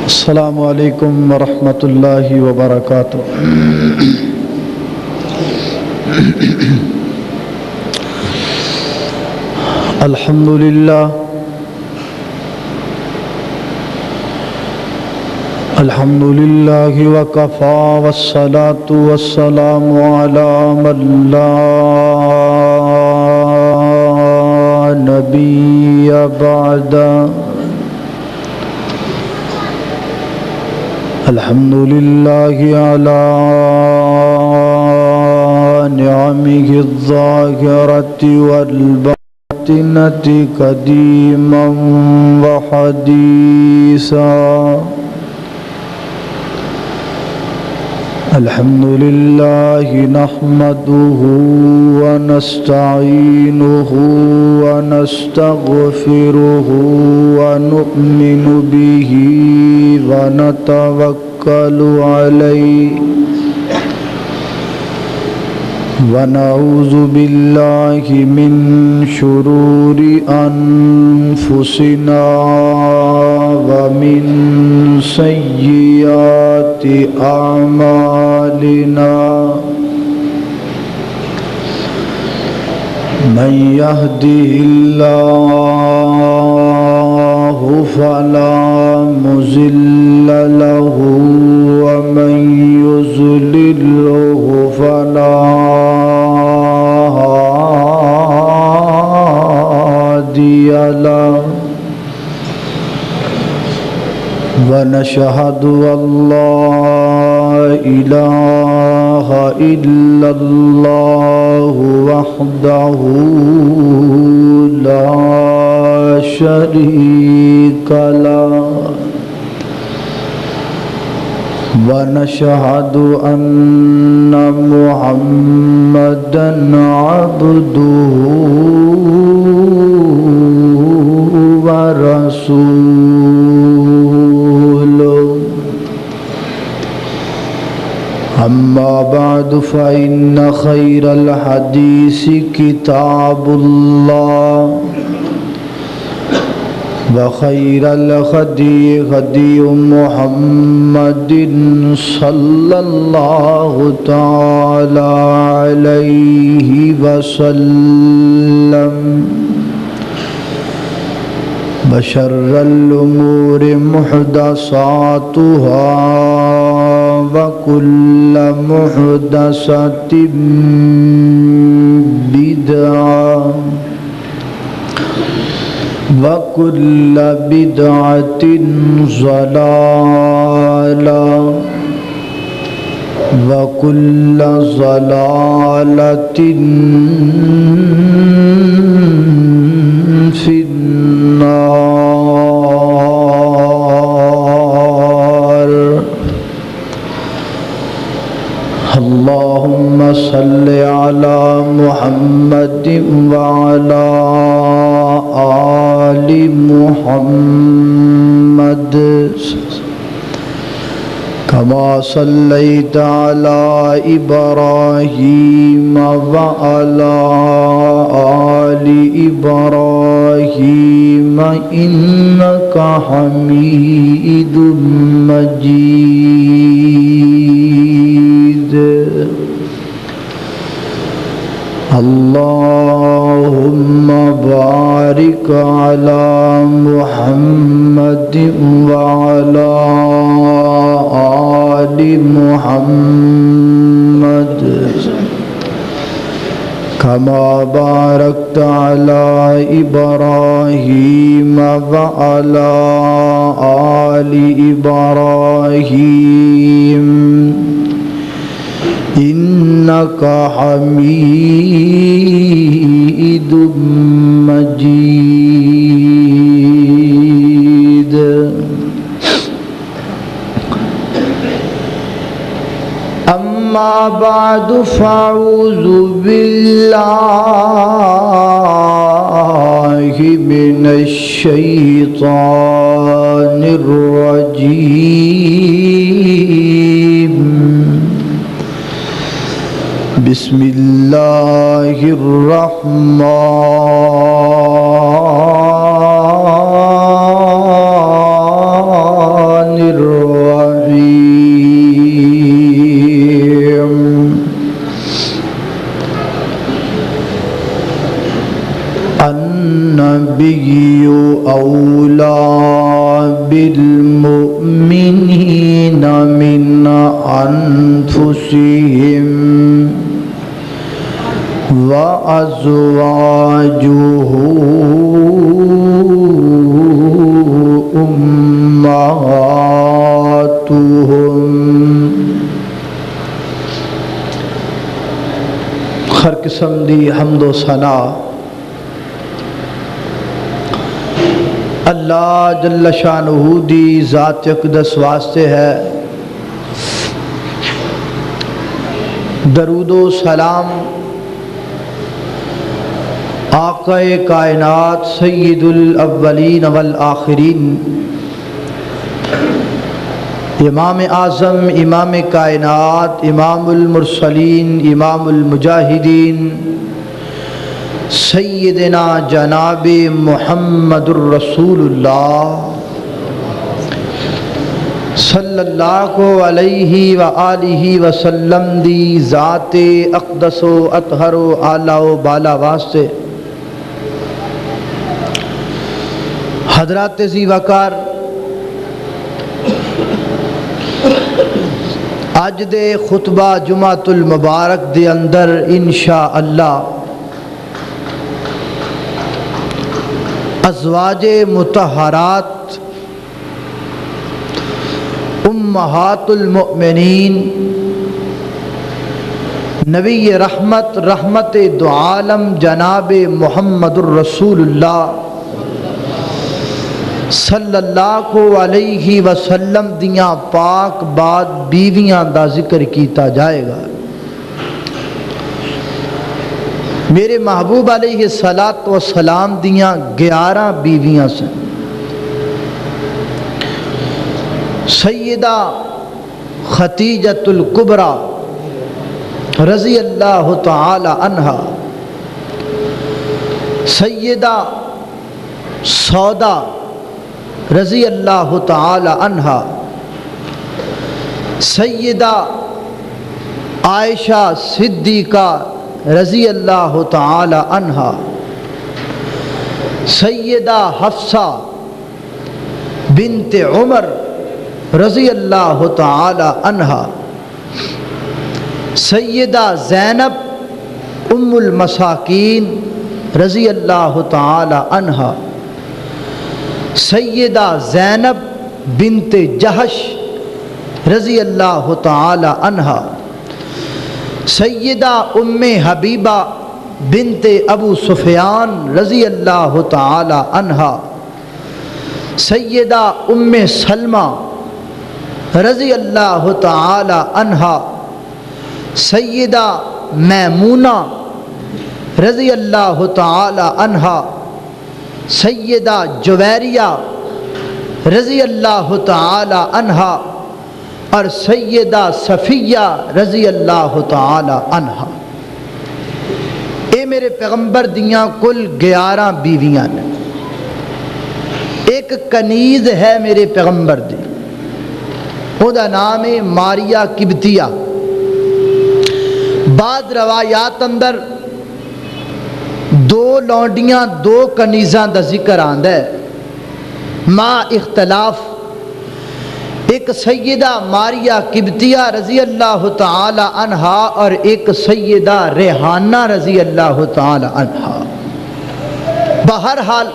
السلام علیکم ورحمۃ اللہ وبرکاتہ۔ الحمد للہ وکفی والصلاة والسلام علی من لا نبی بعد۔ الحمد للہ علی نعمہ الظاہرۃ والباطنۃ قدیما وحدیثا۔ الحمد للہ نحمدہ ونستعینہ ونستغفرہ ونؤمن بہ ونتوکل علیہ ونعوذ باللہ من شرور انفسنا ومن سیئات اعمالنا، من یہدہ اللہ فلا مضل لہ ومن یضللہ فلا هادی لہ، ونشہد ان لا الہ الا اللہ وحدہ لا شریک لہ، ونشہد ان محمدا عبدہ ورسولہ۔ اما بعد فإن خیر الحدیث کتاب اللہ وخیر الہدی ہدی محمد صلی اللہ تعالی علیہ وسلم، وشر الامور محدثاتها وكل محدثة بدعة وكل بدعة ضلالة وكل ضلالة في النار۔ اللهم صل على محمد وعلى آل محمد كما صليت على إبراهيم وعلى آل إبراهيم إنك حميد مجيد۔ اللهم بارك على محمد وعلى آل محمد كما باركت على إبراهيم وعلى آل إبراهيم إنك حميد مجيد۔ أما بعد فأعوذ بالله من الشيطان الرجيم، بسم اللہ الرحمن بالمؤمنين من أنفسهم وأزواجه أمهاتهم. ہر قسم دی حمد و ثنا اللہ جل شانہ دی ذات اقدس واسطے ہے. درود و سلام آقا کائنات سید الاولین والآخرین امام اعظم امام کائنات امام المرسلین امام المجاہدین سیدنا جناب محمد الرسول اللہ صلی اللہ علیہ وآلہ وسلم دی ذات اقدس و اطہر و اعلیٰ و بالا واسطے حضرات ذی وقار اج دے خطبہ جمعۃ المبارک دے اندر انشاءاللہ ازواج مطہرات امہات المؤمنین نبی رحمت رحمت دو عالم جناب محمد الرسول اللہ صلی اللہ علیہ وسلم دیاں پاک باد بیویاں دا ذکر کیتا جائے گا. میرے محبوب علیہ السلام دیاں 11 بیویاں سن. سیدہ خدیجۃ الکبریٰ رضی اللہ تعالی عنہا، سیدہ سودا رضی اللہ تعالی عنہا، سیدہ عائشہ صدیقہ رضی اللہ تعالی عنہا، سیدہ حفصہ بنت عمر رضی اللہ تعالی عنہا، سیدہ زینب ام المساکین رضی اللہ تعالی عنہا، سیدہ زینب بنت جہش رضی اللہ تعالی عنہا، سیدہ ام حبیبہ بنت ابو سفیان رضی اللہ تعالی عنہا، سیدہ ام سلمہ رضی اللہ تعالی عنہا، سیدہ میمونہ رضی اللہ تعالی عنہا، سیدہ جویریہ رضی اللہ تعالی عنہا اور سیدہ صفیہ رضی اللہ تعالی عنہا. اے میرے پیغمبر دیاں کل 11 بیویاں نے. ایک کنیز ہے میرے پیغمبر دی، وہ دا نام ہے ماریہ قبطیہ. بعض روایات اندر 2 لونڈیاں 2 کنیزاں دا ذکر آندا ہے ما اختلاف. ایک سیدہ ماریہ قبطیہ رضی اللہ تعالی عنہا اور ایک سیدہ ریحانہ رضی اللہ تعالی عنہا. بہرحال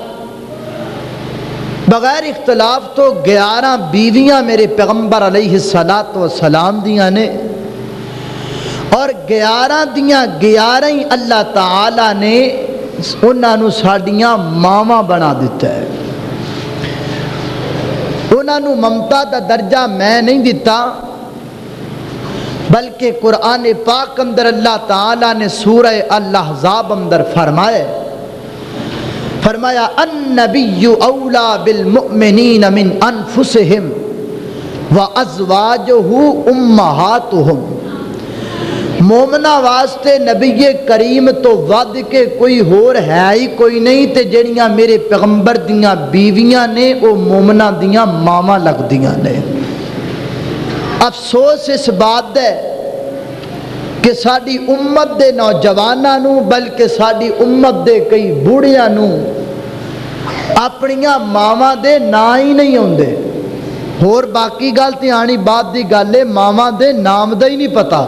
بغیر اختلاف تو 11 بیویاں میرے پیغمبر علیہ السلام دیاں نے، اور 11 دیاں 11 ہی اللہ تعالی نے انہوں ساڈیاں ماواں بنا دیتا ہے. انہوں ممتا دا درجہ میں نہیں دیتا، بلکہ قرآن پاک اندر اللہ تعالی نے سورہ الاحزاب اندر فرمایا النبی اولا بالمؤمنین من انفسہم وازواجہ امہاتہم. مومنہ واسطے نبی کریم تو ود کے کوئی ہور ہے ہی کوئی نہیں، تے جڑیاں میرے پیغمبر دیاں بیویاں نے وہ مومنہ دیاں ماواں لگ دیاں نے. افسوس اس بات ہے کہ ساڈی امت دے نوجواناں نو، بلکہ ساڈی امت دے کئی بوڑھیاں نو اپنیاں ماواں دے نا ہی نہیں ہوندے، اور باقی گل تے آنی بعد دی گل ہے، ماواں دے نام دا ہی نہیں پتا۔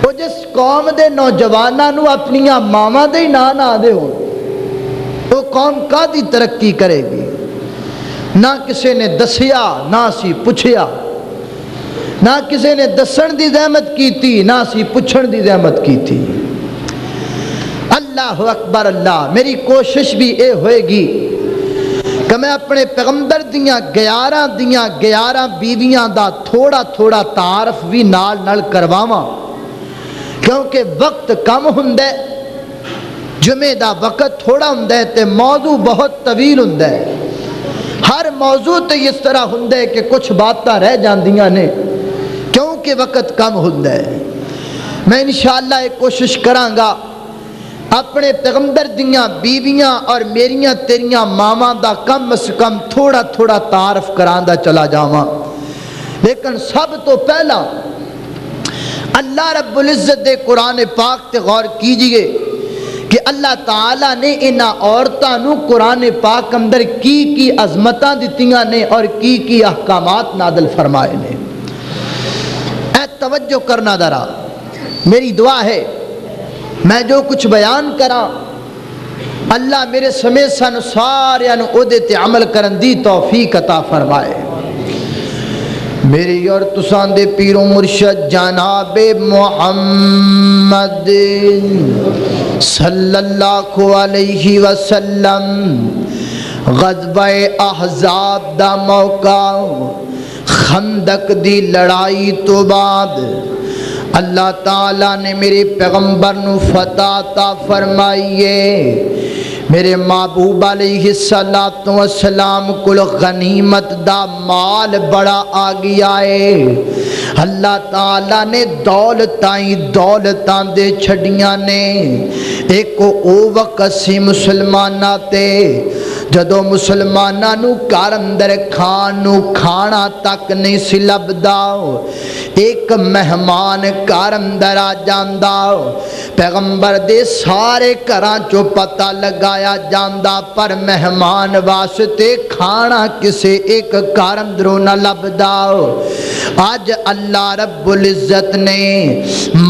وہ جس قوم دے نوجواناں نو اپنیاں ماواں دے ہی نا دے ہون، وہ قوم کادی ترقی کرے گی؟ نہ کسی نے دسیا نہ سی پوچھیا، نہ کسی نے دسن دی زحمت کیتی نہ سی پوچھن دی زحمت کیتی۔ اللہ اکبر اللہ۔ میری کوشش بھی اے ہوئے گی کہ میں اپنے پیغمبر دیاں 11 بیویاں دا تھوڑا تھوڑا تعارف بھی نال کرواواں، کیونکہ وقت کم ہندے، جمعے دا وقت تھوڑا ہندے تے موضوع بہت طویل ہندے۔ ہر موضوع تے اس طرح ہندے کہ کچھ باتاں رہ جاندیاں نے کیونکہ وقت کم ہندے۔ میں انشاءاللہ ایک کوشش کراں گا اپنے پیغمبر دیاں بیویاں اور میریاں تیریاں ماواں دا کم از کم تھوڑا تھوڑا تعارف کراندا چلا جاواں۔ لیکن سب تو پہلا اللہ رب العزت دے قرآن پاک تے غور کیجئے کہ اللہ تعالیٰ نے انہاں عورتاں نو قرآن پاک اندر کی عظمتاں دتیاں نے اور کی احکامات نازل فرمائے نے۔ اے توجہ کرنا ذرا، میری دعا ہے میں جو کچھ بیان کراں اللہ میرے سمیت سانو ساریاں نو اودے تے عمل کرن دی توفیق عطا فرمائے۔ میری اور تسان دے پیر و مرشد جناب محمد صلی اللہ علیہ وسلم غزوہ احزاب دا موقع، خندق دی لڑائی تو بعد اللہ تعالیٰ نے میرے پیغمبر نو فتح عطا فرمائیے۔ میرے محبوب علیہ السلام کل غنیمت دا مال بڑا آ گیا ہے۔ اللہ تعالیٰ نے دولتاں دے چھڑیاں نے۔ ایک او وقت سی مسلمانہ تے جدو مسلمانہ نو گھر اندر کھانا تک نہیں سی لبدا، ایک مہمان گھر اندر آ جاندا، پیغمبر دے سارے گھراں چو پتہ لگایا جاندا، پر مہمان واسطے کھانا کسے ایک گھر اندروں نہ لبدا۔ آج اللہ رب العزت نے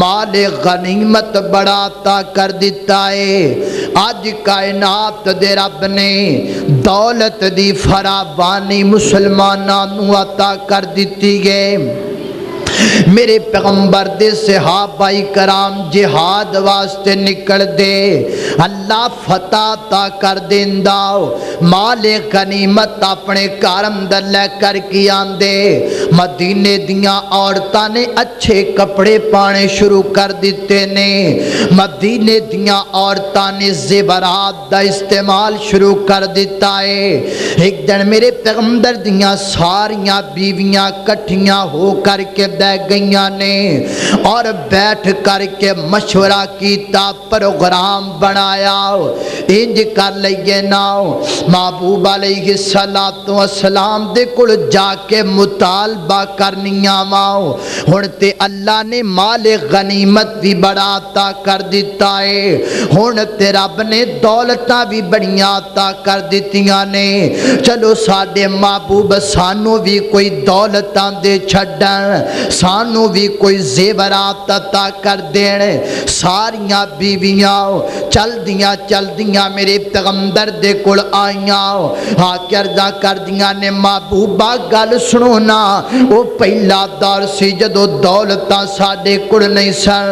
مال غنیمت بڑا عطا کر دیتا ہے۔ آج کائنات دے رب نے دولت دی فراوانی مسلماناں نو عطا کر دیتی ہے۔ میرے پیغمبر دے صحابہ کرام جہاد واسطے نکل دے، اللہ فتح عطا کر دیندا، مال غنیمت اپنے گھر اندر لے کر کے آندے۔ مدینے دیاں عورتاں نے اچھے کپڑے پانے شروع کر دیتے نے، مدینے دیاں عورتاں نے زیورات دا استعمال شروع کر دیتا ہے۔ ایک دن میرے پیغمبر دیاں ساریاں بیویاں کٹھیاں ہو کر کے گئیاں نے اور بیٹھ کر کے مشورہ کیتا، پروگرام بنایا، انج کر لئیے نا محبوب علیہ السلام دے کل جا کے مطالبہ کرنیاں ماؤ۔ ہن تے اللہ نے مال غنیمت بھی بڑا عطا کر دیتا ہے، ہن تے رب نے دولتاں بھی بڑیاں عطا کر دیتیاں نے۔ چلو ساڈے محبوب سانو بھی کوئی دولتاں دے چھڈن، سانو بھی کوئی زیورات عطا کر دین۔ ساریاں بیویاں چل دیاں میرے پیغمبر دے کول آئیاں، آ کے عرضاں کر دیاں نے محبوبہ گل سنو نا، وہ پہلا دور سی جدو دولتاں ساڈے کول نہیں سن،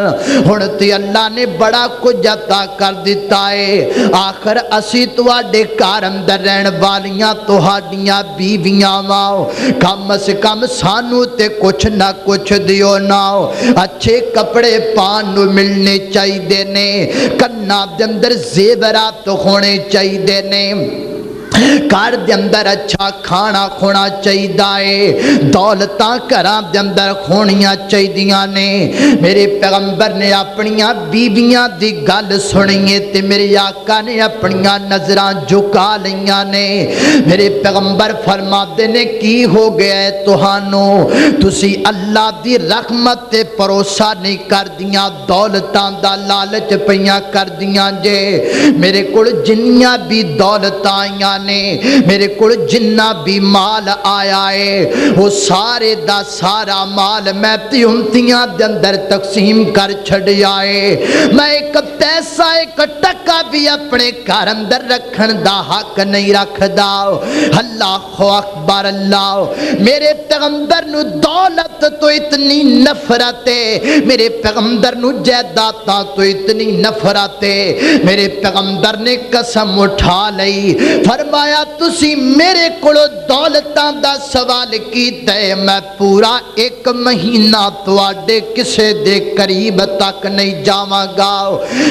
ہن تے اللہ نے بڑا کچھ عطا کر دیتا ہے۔ آخر اسی تواڈے گھر اندر رہن والیاں تہاڈیاں بیویاں واں، کم از کم سانو تے کچھ نہ کچھ دیو نا، اچھے کپڑے پان نو ملنے چاہیے نے، کنا دے اندر زیورات ہونے چاہیے نے۔ گھر دے اندر اچھا کھانا کھونا چاہیے، دولتاں گھراں دے اندر کھونیاں چاہیدیاں نے۔ میرے پیغمبر نے اپنیاں بیبیاں دی گل سنیے تے میرے آقا نے اپنیاں نظراں جھکا لیاں نے۔ میرے پیغمبر فرماتے نے کی ہو گیا ہے تہانوں، تسی اللہ دی رحمت تے بھروسہ نہیں کردیاں، دولتاں دا لالچ پیاں کردیاں جے۔ میرے کول جنیاں بھی دولتاں آئیاں نے، میرے کول جنہ بھی مال آیا ہے، وہ سارے دا سارا مال میں تے امتیاں دے اندر تقسیم کر چھڑیا ہے۔ میں ایک پیسہ ایک ٹکا بھی اپنے گھر اندر رکھن دا حق نہیں رکھ دا۔ اللہ اکبر اللہ۔ میرے پیغمبر نو دولت تو اتنی نفرت ہے، میرے پیغمبر نو جائیداداں تو اتنی نفرت ہے، میرے پیغمبر نے قسم اٹھا لئی، فرمایا تسی میرے کولو دولتاں دا سوال کیتا ہے، میں پورا ایک مہینہ تواڈے کسے دے قریب تک نہیں جاواں گا۔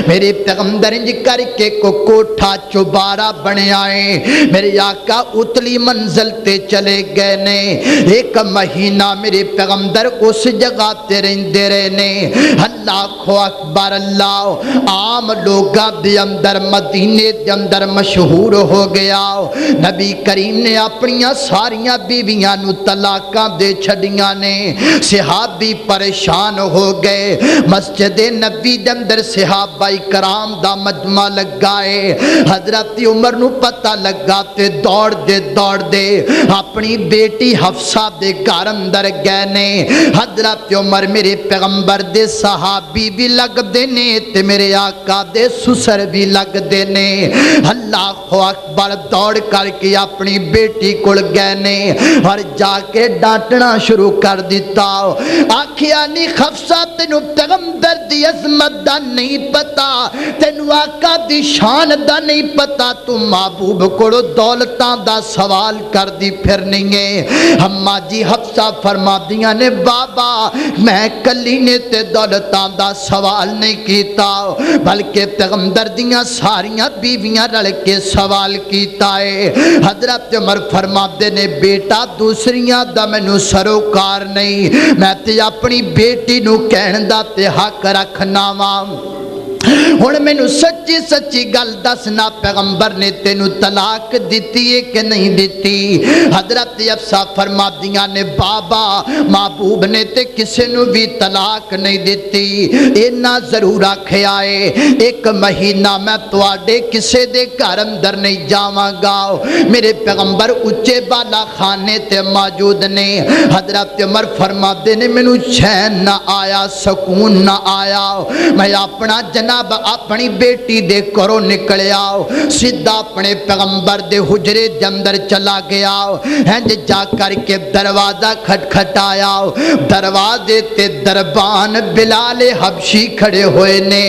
میرے پیغمبر انج کر کے کو کوٹھا چوبارہ بنے آئے، میرے آقا اتلی منزل تے چلے گئے نے۔ ایک مہینہ میرے پیغمبر اس جگہ تے رہندے رہے نے۔ اللہ اکبر اللہ۔ عام لوگاں دے اندر مدینے دے اندر مشہور ہو گیا، نبی کریم نے اپنیاں ساریاں بیویاں نو طلاقاں دے چھڑیاں نے۔ صحابی پریشان ہو گئے، مسجد نبی دے اندر صحابہ کرام دا مجمع لگائے۔ حضرت عمر نو پتہ لگا تے دوڑ دے اپنی بیٹی حفصہ دے گھر اندر گئے نے۔ حضرت عمر میرے پیغمبر دے صحابی بھی لگ دے نے تے میرے آقا دے سسر بھی لگ دے نے۔ اللہ اکبر۔ دوڑ کر کے اپنی بیٹی کول گئے نے اور جا کے ڈانٹنا شروع کر دیتا۔ آکھیا نہیں حفصہ تینو پیغمبر دی عظمت دا نہیں پتا، تینو آقا دی شان دا نہیں پتا، تو محبوب کولو دولتاں دا سوال کر دی پھرنی ہے۔ اماں جی حفصہ فرما دیاں نے بابا میں کلی نے تے دولتاں دا سوال نہیں کیتا، بلکہ پیغمبر دیاں ساریاں بیویاں رل کے سوال کیتا ہے۔ حضرت عمر فرماتے نے بیٹا دوسریاں دا مینوں سروکار نہیں، میں تے اپنی بیٹی نو کہن دا تے حق رکھنا واں۔ ہن مینوں سچی سچی گل دسنا، پیغمبر نے تینوں طلاق دیتی ہے کہ نہیں دیتی؟ حضرت حفصہ فرمادیاں نے بابا محبوب نے تے کسے نو بھی طلاق نہیں دیتی، اینا ضرور آکھیا ہے ایک مہینہ میں تواڈے کسے دے گھر اندر نہیں جاواں گا۔ میرے پیغمبر اچے بالا خانے تے موجود نے۔ حضرت عمر فرماتے نے مینوں چین نہ آیا، سکون نہ آیا، میں اپنا جناب اپنی بیٹی دے کرو نکلیا، سیدھا اپنے پیغمبر دے حجرے دے اندر چلا گیا، ہنج جا کر کے دروازہ کھٹکھٹایا، دروازے تے دربان بلال حبشی کھڑے ہوئے نے۔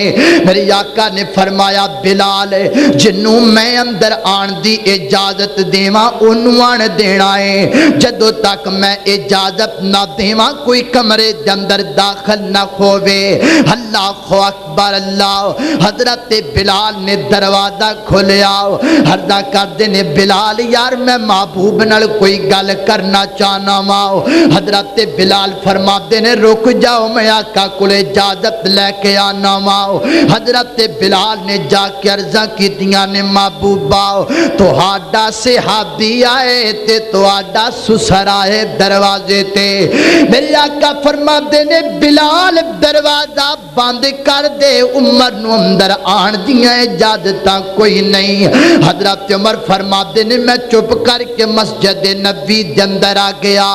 میرے آقا نے فرمایا بلال جنوں میں اندر آن دی اجازت دیواں اونوں آن دینا ہے، جدوں تک میں اجازت نہ دیواں کوئی کمرے دے اندر داخل نہ ہووے۔ اللہ اکبر اللہ۔ حضرت بلال نے دروازہ کھولیا، حضرت کردے نے بلال یار میں محبوب نال کوئی گل کرنا چاہنا ماں۔ حضرت بلال فرماتے نے رک جاؤ میں آقا کول اجازت لے کے آنا ماں۔ حضرت بلال نے جا کے عرضاں کیتیاں نے محبوبا تہاڈا صحابی آئے تے تہاڈا سسر آئے دروازے تے۔ میرے آقا فرماتے نے بلال دروازہ بند کر دے، عمر نو اندر آن دیاں اجازتاں کوئی نہیں۔ حضرت عمر فرماتے نے میں چپ کر کے مسجد نبی دے اندر آ گیا،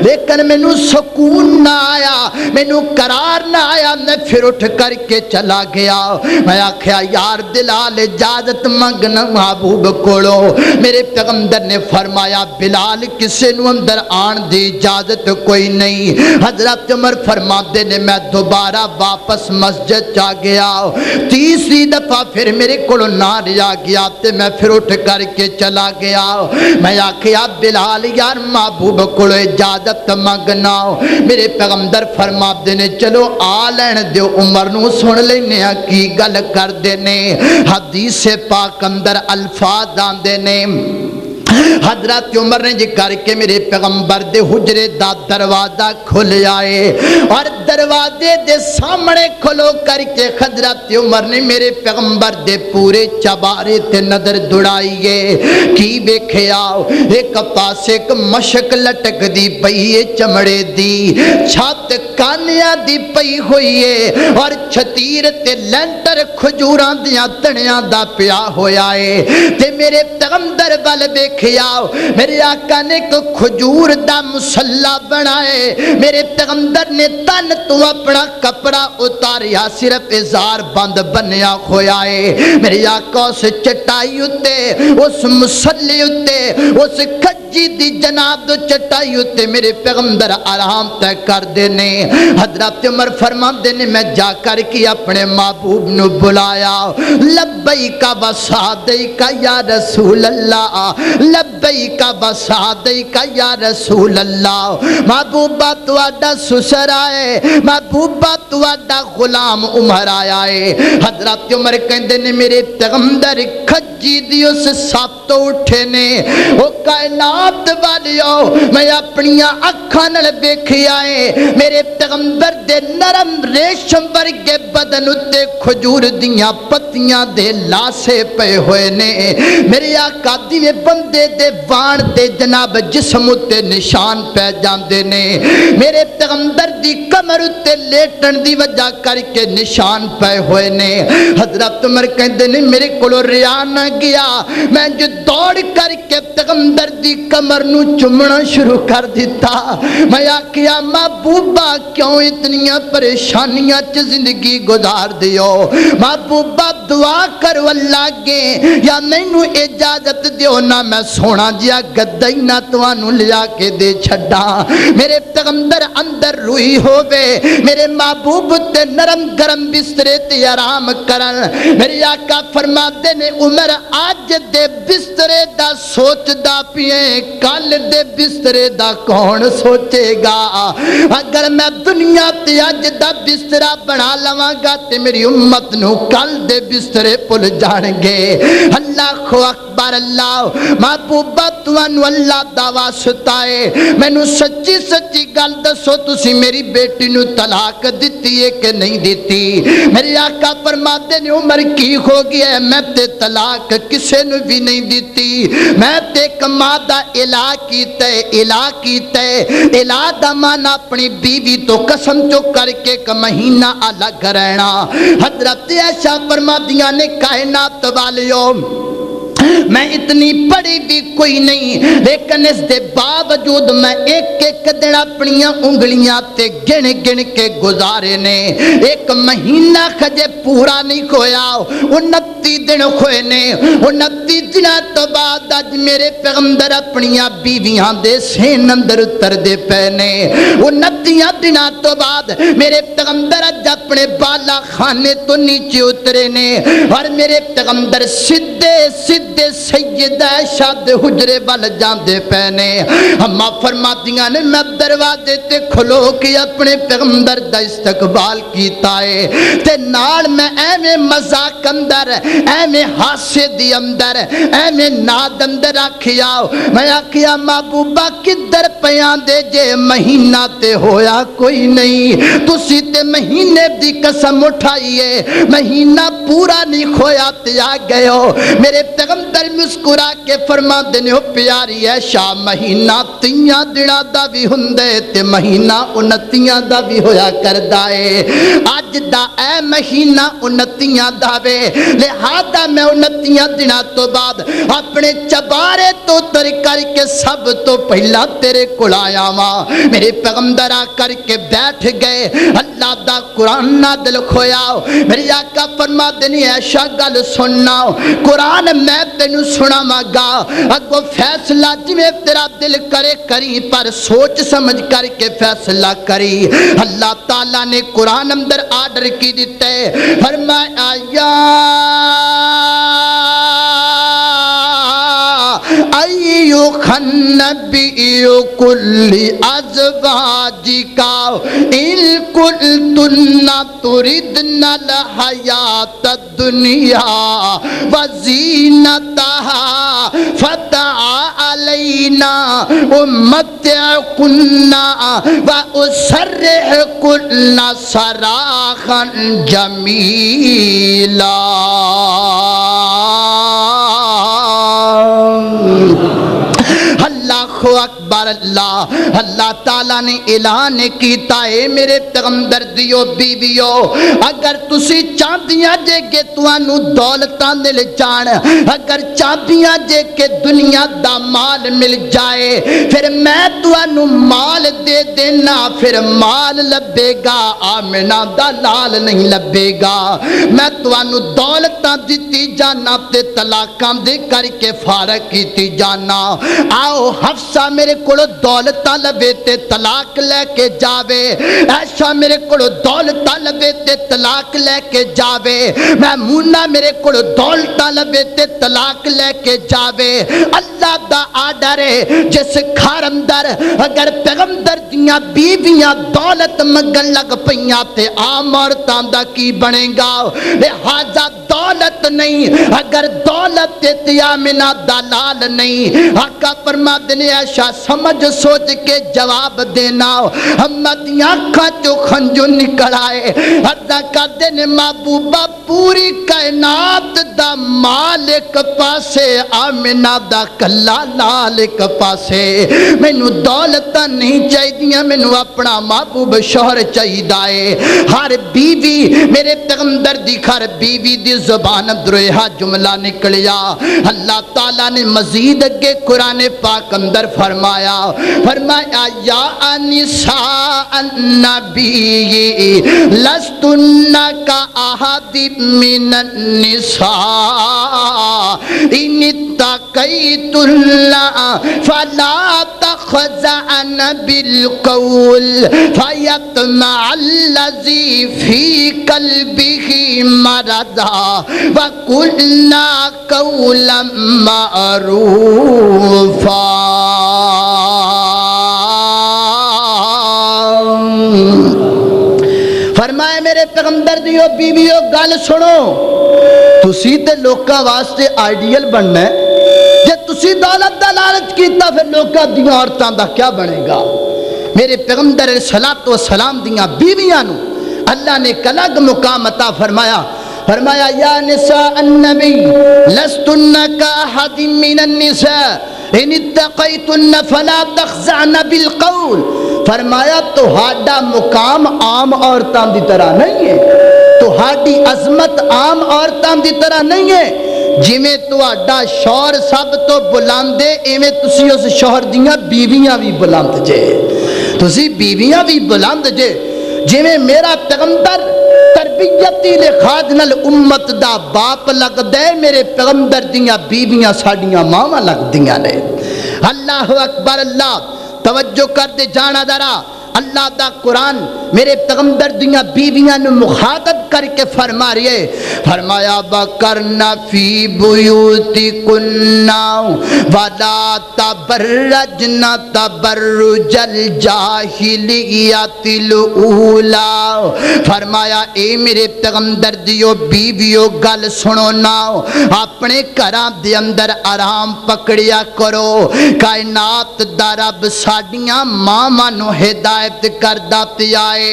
لیکن مینوں سکون نہ آیا، مینوں قرار نہ آیا، میں پھر اٹھ کر کے چلا گیا۔ میں آکھیا یار بلال اجازت منگنا محبوب کولو۔ میرے پیغمبر نے فرمایا بلال کسے نو اندر آن دی اجازت کوئی نہیں۔ حضرت عمر فرماتے نے میں دوبارہ واپس مسجد جا گیا، تیسری دفعہ پھر میرے کولو نہ رہا گیا تے میں پھر اٹھ کر کے چلا گیا۔ میں آکھیا بلال یار محبوب کولو اجازت منگنا۔ میرے پیغمبر فرماتے نے چلو آ لین دیو، عمر نو سن لینے کی گل کر دینے۔ حدیث پاک اندر الفاظ آندے نے حضرت عمر نے جی کر کے میرے پیغمبر دے حجرے دا دروازہ کھل آئے اور دروازے دے سامنے کھلو کر کے حضرت عمر نے میرے پیغمبر دے پورے چبارے تے نظر دوڑائیے کی ویکھے آؤ ایک پاس ایک مشک لٹک دی پئی ہے چمڑے دی چھت کانیاں دی پئی ہوئی ہے اور چھتیر تے لینٹر کھجوراں دیاں تنیاں دا پیا ہویا ہے تے میرے پیغمبر وال ویکھے آؤ میرے آقا نے کو کھجور دا مسلح بنائے میرے پیغمبر نے تن تو اپنا کپڑا اتاریا صرف ازار بند بنیا ہویا ہے میرے آقا اس چٹائی اتے اس مسلح اتے اس کجی دی جناب دو چٹائی اتے میرے پیغمبر آرام تے کر دینے حضرت عمر فرما دینے میں جا کر کی اپنے محبوب نو بلایا لبیکا وسعدیکا یا رسول اللہ لبیکا وسعدیکا یا رسول اللہ محبوبہ تو آڈا سسر آئے محبوبہ تو آڈا غلام عمر آیا ہے حضرت عمر کہندے نے میرے پیغمبر کھجی دیو سے سب تو اٹھے نے وہ کائنات والیو میں اپنیاں اکھانل بیکھی آئے میرے پیغمبر دے نرم ریشم ورگے بدن اتے کھجور دیاں پتیاں دے لاسے پہ ہوئے نے میرے آقا دیوے بندے دے وان دے جناب جسم اتے نشان پہ جاندے نے میرے پیغمبر دی کمر اتے لیٹن دی وجہ کر کے نشان پہ ہوئے نے حضرت عمر کہندے نے میرے کولو ریا نہ گیا میں جو دوڑ کر کے پیغمبر دی کمر نو چمنا شروع کر دیتا میں آکیا محبوبہ کیوں اتنیاں پریشانیاں چ زندگی گزار دیو محبوبہ دعا کرو اللہ گے یا مینو اجازت دیو نہ میں سونا جیا گدائی نہ توانو لیا کے دے چھڑا میرے پیغمبر اندر روئی ہووے میرے محبوب تے نرم گرم بسترے تے آرام کرن میرے آقا فرما دے نے عمر آج دے بسترے دا سوچ دا پیئے کل دے بسترے دا کون سوچے گا اگر میں دنیا تے آج دا بسترہ بنا لواں گا تے میری امت نو کل دے بسترے پل جان گے اللہ خو اکبر اللہ محبوبہ توانو اللہ دا واسطہ ہے میں نو سچی سچی گل دسو تسی میری بیٹی نو طلاق دیتی ہے کہ نہیں دیتی میری آقا فرماتے نے عمر کی ہو گیا ہے میں تے طلاق کسے نو بھی نہیں دیتی میں تے کمادہ الہ کیتے الہ دا مانا اپنی بیوی تو قسم چو کر کے ایک مہینہ الگ رہنا حضرت عائشہ فرما دیا نے کائنات والیوں میں اتنی پڑھی بھی کوئی نہیں لیکن اس دے باوجود میں ایک ایک دن اپنیاں انگلیاں تے گن گن کے گزارے نے ایک مہینہ خجے پورا نہیں کھویا 29 دن کھوئے نے 29 دن تو بعد آج میرے پیغمبر اپنیاں بیویاں دے سین اندر اتر دے پہنے 29 دن تو بعد میرے پیغمبر آج اپنے بالا خانے تو نیچے اترے نے اور میرے پیغمبر سدھے سیدہ شاد حجرے وال جاندے پہنے ہمہ فرماتیاں نے میں دروازے تے کھلو کی اپنے پیغمبر دا استقبال کیتا ہے تے نال میں اے میں مزاق اندر اے میں ہاسے دی اندر اے میں ناد اندر آکھیا میں آکھیا محبوبہ کدھر پیان دے جے مہینہ تے ہویا کوئی نہیں تسی تے مہینے دی قسم اٹھائیے مہینہ پورا نہیں کھویا تے آ گئے ہو میرے پیغمبر مسکرا کے فرما دینے ہو پیاری ہے شاہ مہینہ 3 دنہ دا بھی ہندے تے مہینہ 29 دا بھی ہویا کردائے آج دا اے مہینہ 29 دا بے لہذا میں 29 دنہ تو بعد اپنے چبارے تو تر کر کے سب تو پہلا تیرے کلایا ماں میرے پیغمبر آ کر کے بیٹھ گئے اللہ دا قرآن نادل کھویا میری آقا فرما دینی ایشا گل سننا قرآن میں تینو سنا مگا اگو فیصلہ جمیں تیرا دل کرے کری پر سوچ سمجھ کر کے فیصلہ کری اللہ تعالیٰ نے قرآن اندر آرڈر کی دیتے فرمایا یا النبی کل ازواجک ان کنتن تردن الحیات الدنیا وزینتہا فتعالین امتعکن واسرحکن سراحا جمیلا۔ اللہ اکبر۔ اللہ تعالیٰ نے اعلان کیتا ہے میرے پیغمبر دیو بیویو، اگر تسی چاہدیاں جے کہ تانوں دولتاں مل جان، اگر چاہدیاں جے کہ دنیا دا مال مل جائے، پھر میں تانوں مال دے دینا، پھر مال لبے گا آمنہ دا لال نہیں لبے گا۔ میں تانوں دولتاں دتی جانا تے طلاقاں دے کر کے فارغ کیتی جانا۔ آؤ حفصہ میرے کولو دولت لبے تے طلاق لے کے جاوے، عائشہ میرے کولو دولت لبے تے طلاق لے کے جاوے، میمونہ میرے کولو دولت لبے تے طلاق لے کے جاوے۔ اللہ دا آرڈر ہے جس گھر اندر اگر پیغمبر دیاں بیویاں دولت منگن لگ پیاں تے عام عورتاں دا کی بنے گا؟ لہذا دولت نہیں، اگر دولت تے آمنہ دلال نہیں۔ آقا فرماتے نے عائشہ سمجھ سوچ کے جواب دینا۔ ہمیں آنکھاں چو خنجر نکل آئے، ادا کہتے نے محبوبہ پوری کائنات دا مالک پاسے، آمنہ دا کلا لالک پاسے۔ مینوں دولت نہیں چاہیے، مینوں اپنا محبوب شوہر چاہیے۔ ہر بیوی میرے پیغمبر دی ہر بیوی دی زبان دروہا جملہ نکلیا۔ اللہ تعالیٰ نے مزید اگے قرآن پاک اندر فرمایا یا نساء النبی لستن کاحد من النساء ان اتقیتن فلا تخضعن بالقول فیطمع الذی فی قلبہ مرض وقلنا قولا معروفا۔ فرمائے میرے پیغمبر دیو بیویو گل سنو، تسی تے لوکاں واسطے آئیڈیل بننا ہے، جے تسی دولت دا لالچ کیتا پھر لوکاں دیاں عورتاں دا کیا بنے گا؟ میرے پیغمبر صلاۃ و سلام دیاں بیویاں نو اللہ نے ایک الگ مقام عطا فرمایا۔ فرمایا یا نساء النبی لستن کاحد من النساء ان اتقیتن فلا تخضعن بالقول۔ فرمایا تہاڈا مقام عام عورتاں دی طرح نہیں ہے، تہاڈی عظمت عام عورتاں دی طرح نہیں ہے۔ جویں تہاڈا شوہر سب تو بلند ہے، ایویں تسی اس شوہر دیاں بیویاں بھی بلند جے، تسی بیویاں بھی بلند جے۔ جویں میرا پیغمبر تربیتی لحاظ نال امت دا باپ لگ دے، میرے پیغمبر دیاں بیویاں ساڈیاں ماواں لگ دیاں نے۔ اللہ اکبر۔ اللہ توجہ کر دے جانا ذرا، اللہ دا قرآن میرے پیغمبر دیاں بیویاں نو مخاطب کر کے فرما رہی ہے۔ فرمایا وَقَرْنَ فِي بُيُوتِكُنَّ وَلَا تَبَرَّجْنَ تَبَرُّجَ الْجَاهِلِيَّةِ الْأُولَى۔ فرمایا اے میرے پیغمبر دیو بیویو گل سنو نا، اپنے گھراں دے اندر آرام پکڑیا کرو۔ کائنات دا رب ساڈیاں ماواں نو ہدایت کردہ پیا ہے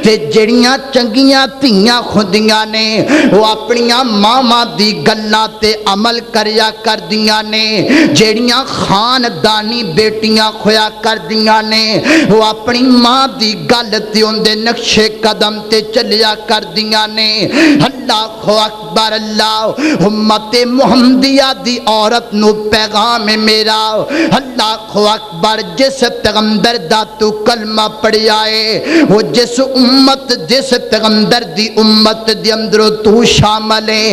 تے جڑیاں چنگیاں تھیاں خودیاں نے وہ اپنیاں ماواں دی گلاں تے عمل کریا کردیاں نے، جڑیاں خاندانی بیٹیاں کھویا کردیاں نے وہ اپنی ماں دی گل تے اندے نقشے قدم تے چلیا کردیاں نے۔ اللہ اکبر۔ اللہ امت محمدیہ دی عورت نو پیغام میرا، اللہ اکبر، جس پیغمبر دا تو کلمہ پڑھی آئے، وہ جس امت جس پیغمبر دی امت دی اندر تو شامل ہے،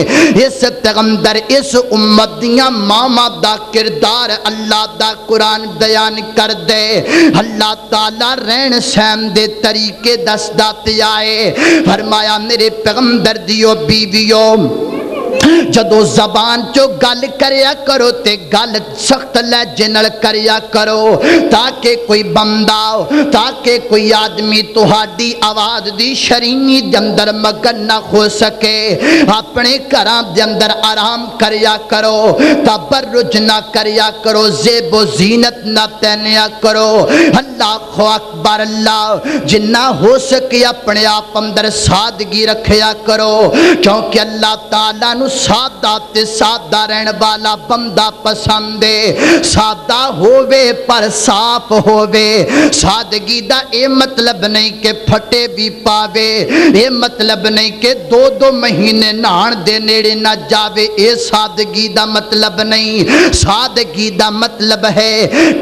اس پیغمبر اس امت دیاں ماما دا کردار اللہ دا قرآن بیان کر دے۔ اللہ تعالیٰ رہن سہن دے طریقے دس داتے آئے۔ فرمایا میرے پیغمبر دیو بیویو جدو زبان چو گل کریا کرو تے گل سخت لہجے نال کریا کرو تاکہ کوئی بندہ تاکہ کوئی آدمی تہاڈی آواز دی شرینی دے اندر مگن نہ ہو سکے اپنے گھراں دے اندر آرام کریا کرو تبرج نہ کریا کرو زیب و زینت نہ پہنیا کرو اللہ اکبر اللہ جنہ ہو سکے اپنے آپ اندر سادگی رکھیا کرو کیونکہ اللہ تعالیٰ نو سادہ تے سادہ رہن والا بندہ پسند ہے سادہ ہووے پر صاف ہووے سادگی دا اے مطلب نہیں کہ پھٹے بھی پاوے اے مطلب نہیں کہ دو مہینے نہان دے نیڑے نہ جاوے اے سادگی دا مطلب نہیں سادگی دا مطلب ہے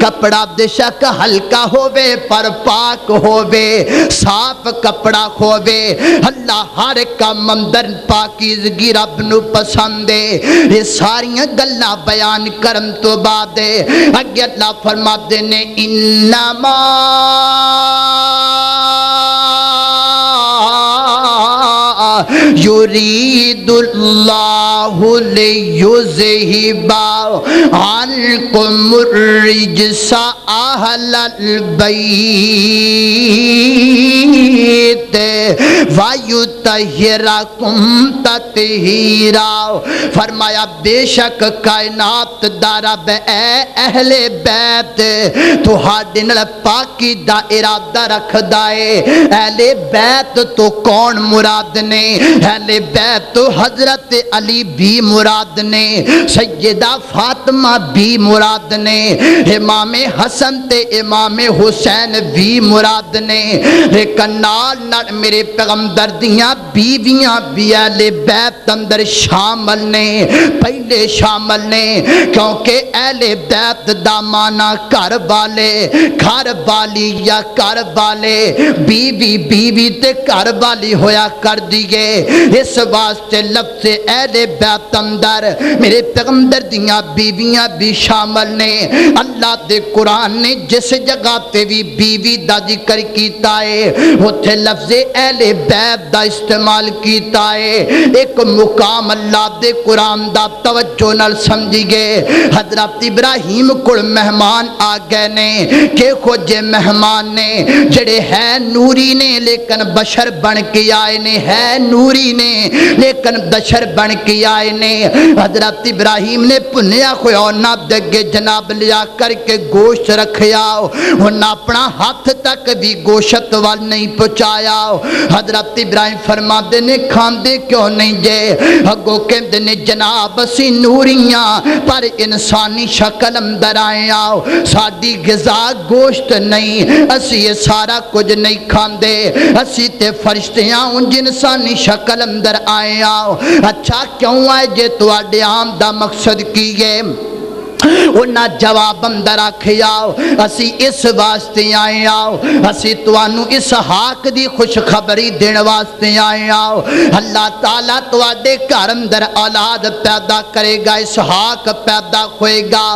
کپڑا بے شک ہلکا ہووے پر پاک ہووے صاف کپڑا ہووے اللہ ہر کا مندر پاکیزگی رب نو پسند ہے یہ ساریاں گلاں بیان کرن تو بعد اگے اللہ فرماتے نے انما یرید اللہ لیذہب عنکم الرجس اہل البیت ویطہرکم تطہیرا فرمایا بے شک کائنات دا رب اے اہل بیت تہاڈے نال پاکی دا ارادہ رکھدا اے اہل بیت تو کون مراد نے اہل بیت تو حضرت علی بھی مراد نے سیدہ فاطمہ بھی مراد نے امام حسن تے امام حسین بھی مراد نے لیکن نال میرے پیغمبر دیاں بیویاں بھی اہل بیت اندر شامل نے پہلے شامل نے کیونکہ اہل بیت دا معنی گھر والے گھر والی یا گھر والے بیوی تے گھر والی ہویا کر دیئے اس واسطے لفظ اہل بیت اندر میرے پیغمبر دیاں بیویاں بھی شامل نے اللہ دے قرآن نے جس جگہ تے بھی بیوی دا ذکر کیتا ہے اتھے لفظ اہل بیت دا استعمال کیتا ہے ایک مقام اللہ دے قرآن دا توجہ نال سمجھی گئے حضرت ابراہیم کو مہمان آ گئے نے کہ خوجے مہمان نے جڑے ہے نوری نے لیکن بشر بن کے آئے نے ہے نوری نے لیکن بشر بن کے آئے نے حضرت ابراہیم نے پنیا خویونا دگے جناب لیا کر کے گوشت رکھیا انہاں اپنا ہاتھ تک بھی گوشت وال نہیں پہنچایا حضرت ابراہیم فرما دے نے کھاندے کیوں نہیں جے اگو کہندے نے جناب اسی نوریاں پر انسانی شکل اندر آئے آؤ ساڈی غذا گوشت نہیں اسی یہ سارا کچھ نہیں کھاندے اسی تے فرشتیاں ان انسانی شکل اندر آئے آؤ اچھا کیوں آئے جے تو آڈے عام دا مقصد کیے انہاں جواب اندر آکھے آؤ اسی اس واسطے آئے آؤ اسی توانو اس حق دی خوش خبری دین واسطے آئے آؤ اللہ تعالیٰ تو آڈے گھر اندر اولاد پیدا کرے گا اس حق پیدا ہوئے گا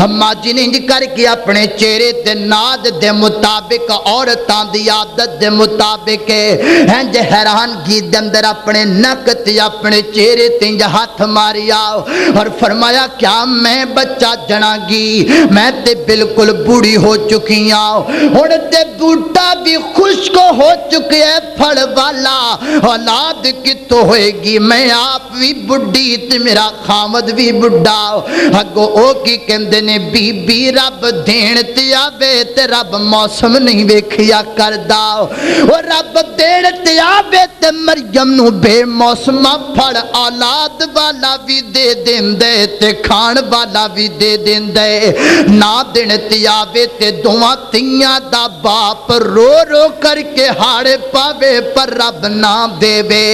اما جنہیں کر کے اپنے چہرے تے ناد دے مطابق عورتاں دی عادت دے مطابق ہیں جے حیران گی دے اندر اپنے نک تے اپنے چہرے تے ہاتھ ماری آؤ اور فرمایا کیا میں بچہ جنا گی میں تے بالکل بوڑھی ہو چکی ہوں اور تے بوٹا بھی خشک ہو چکے ہے پھڑ والا اولاد کتوں ہوئے گی میں آپ بھی بڑھی تے میرا خامد بھی بڑھا اگو او کی کہندے نے بی بی رب دین تے آوے تے رب موسم نہیں ویکھیا کردا اور رب دین تے آوے تے مریم نو بے موسمہ پھڑ اولاد والا بھی دے دیندے تے کھان والا بھی دے دیندے نا دن تیاوے تے دعا تیاں دا باپ رو رو کر کے ہاڑے پاوے پر رب نا دے وے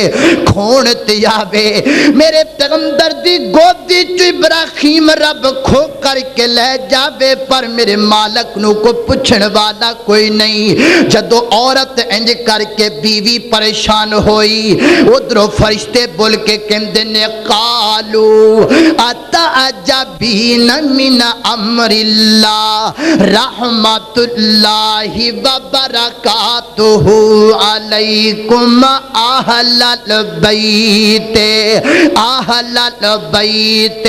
کھون تیاوے میرے پیغمبر دی گودی چو ابراہیم رب کھو کر کے لے جاوے پر میرے مالک نو کو پچھن والا کوئی نہیں جدو عورت انج کر کے بیوی پریشان ہوئی ادھرو فرشتے بول کے کہندے نے قالو مستعجبین من امر اللہ رحمت اللہ وبرکاتہ علیکم اہل البیت اہل البیت۔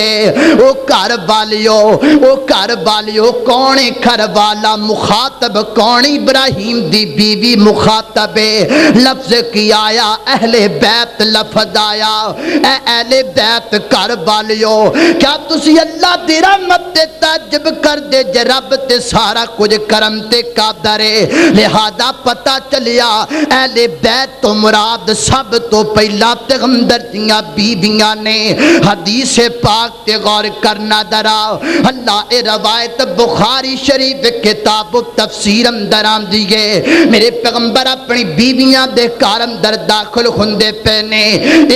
او گھر والیو کون گھر والا؟ مخاطب کون؟ ابراہیم دی بیوی مخاطب ہے۔ لفظ کی آیا اہل بیت لفظ آیا، اے اہل بیت گھر والیو کیا تسی اللہ دی رحمت تے تعجب کر دے جے رب تے سارا کچھ کرم تے قادر ہے؟ لہذا پتہ چلیا اہل بیت تو مراد سب تو پہلا پیغمبر دیاں بیویاں نے۔ حدیث پاک تے غور کرنا درا اللہ اے روایت بخاری شریف کتاب تفسیر اندر آمدی ہے۔ میرے پیغمبر اپنی بیویاں دے گھر اندر داخل ہوندے پہنے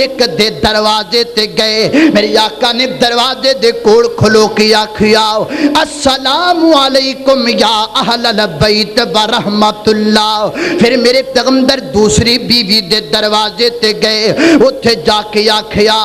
ایک دے دروازے تے گئے، میری آقا نے دروازے دے کول کھلو کے آکھیا السلام علیکم یا اہل البیت ورحمت اللہ۔ پھر میرے پیغمبر دوسری بیوی دے دروازے تے گئے، اتھے جا کے آکھیا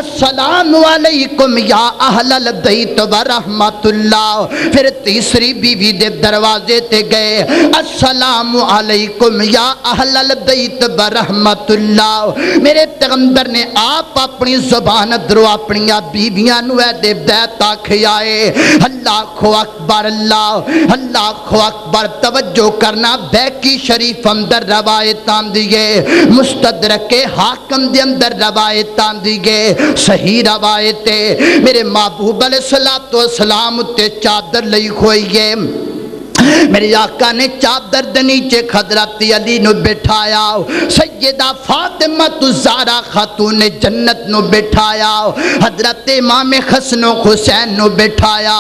السلام علیکم یا اہل البیت ورحمت اللہ۔ پھر تیسری بیوی دے دروازے تے گئے السلام علیکم یا اہل البیت ورحمت اللہ۔ میرے پیغمبر نے آپ اپنی زبان درو اپنی بیویاں نو اہل بیت آکھیا ہے۔ اللہ اکبر اللہ اکبر۔ توجہ کرنا بیکی شریف اندر روایت آندی ہے، مستدرک حاکم دے اندر روایت آندی ہے، صحیح روایت ہے۔ میرے محبوب علیہ السلام تے چادر لئی ہوئی ہے، میری آقا نے چادر دے نیچے حضرت علی نو بٹھایا، سیدہ فاطمہ الزہرا خاتون جنت نو بٹھایا، حضرت امام حسن و حسین نو بٹھایا،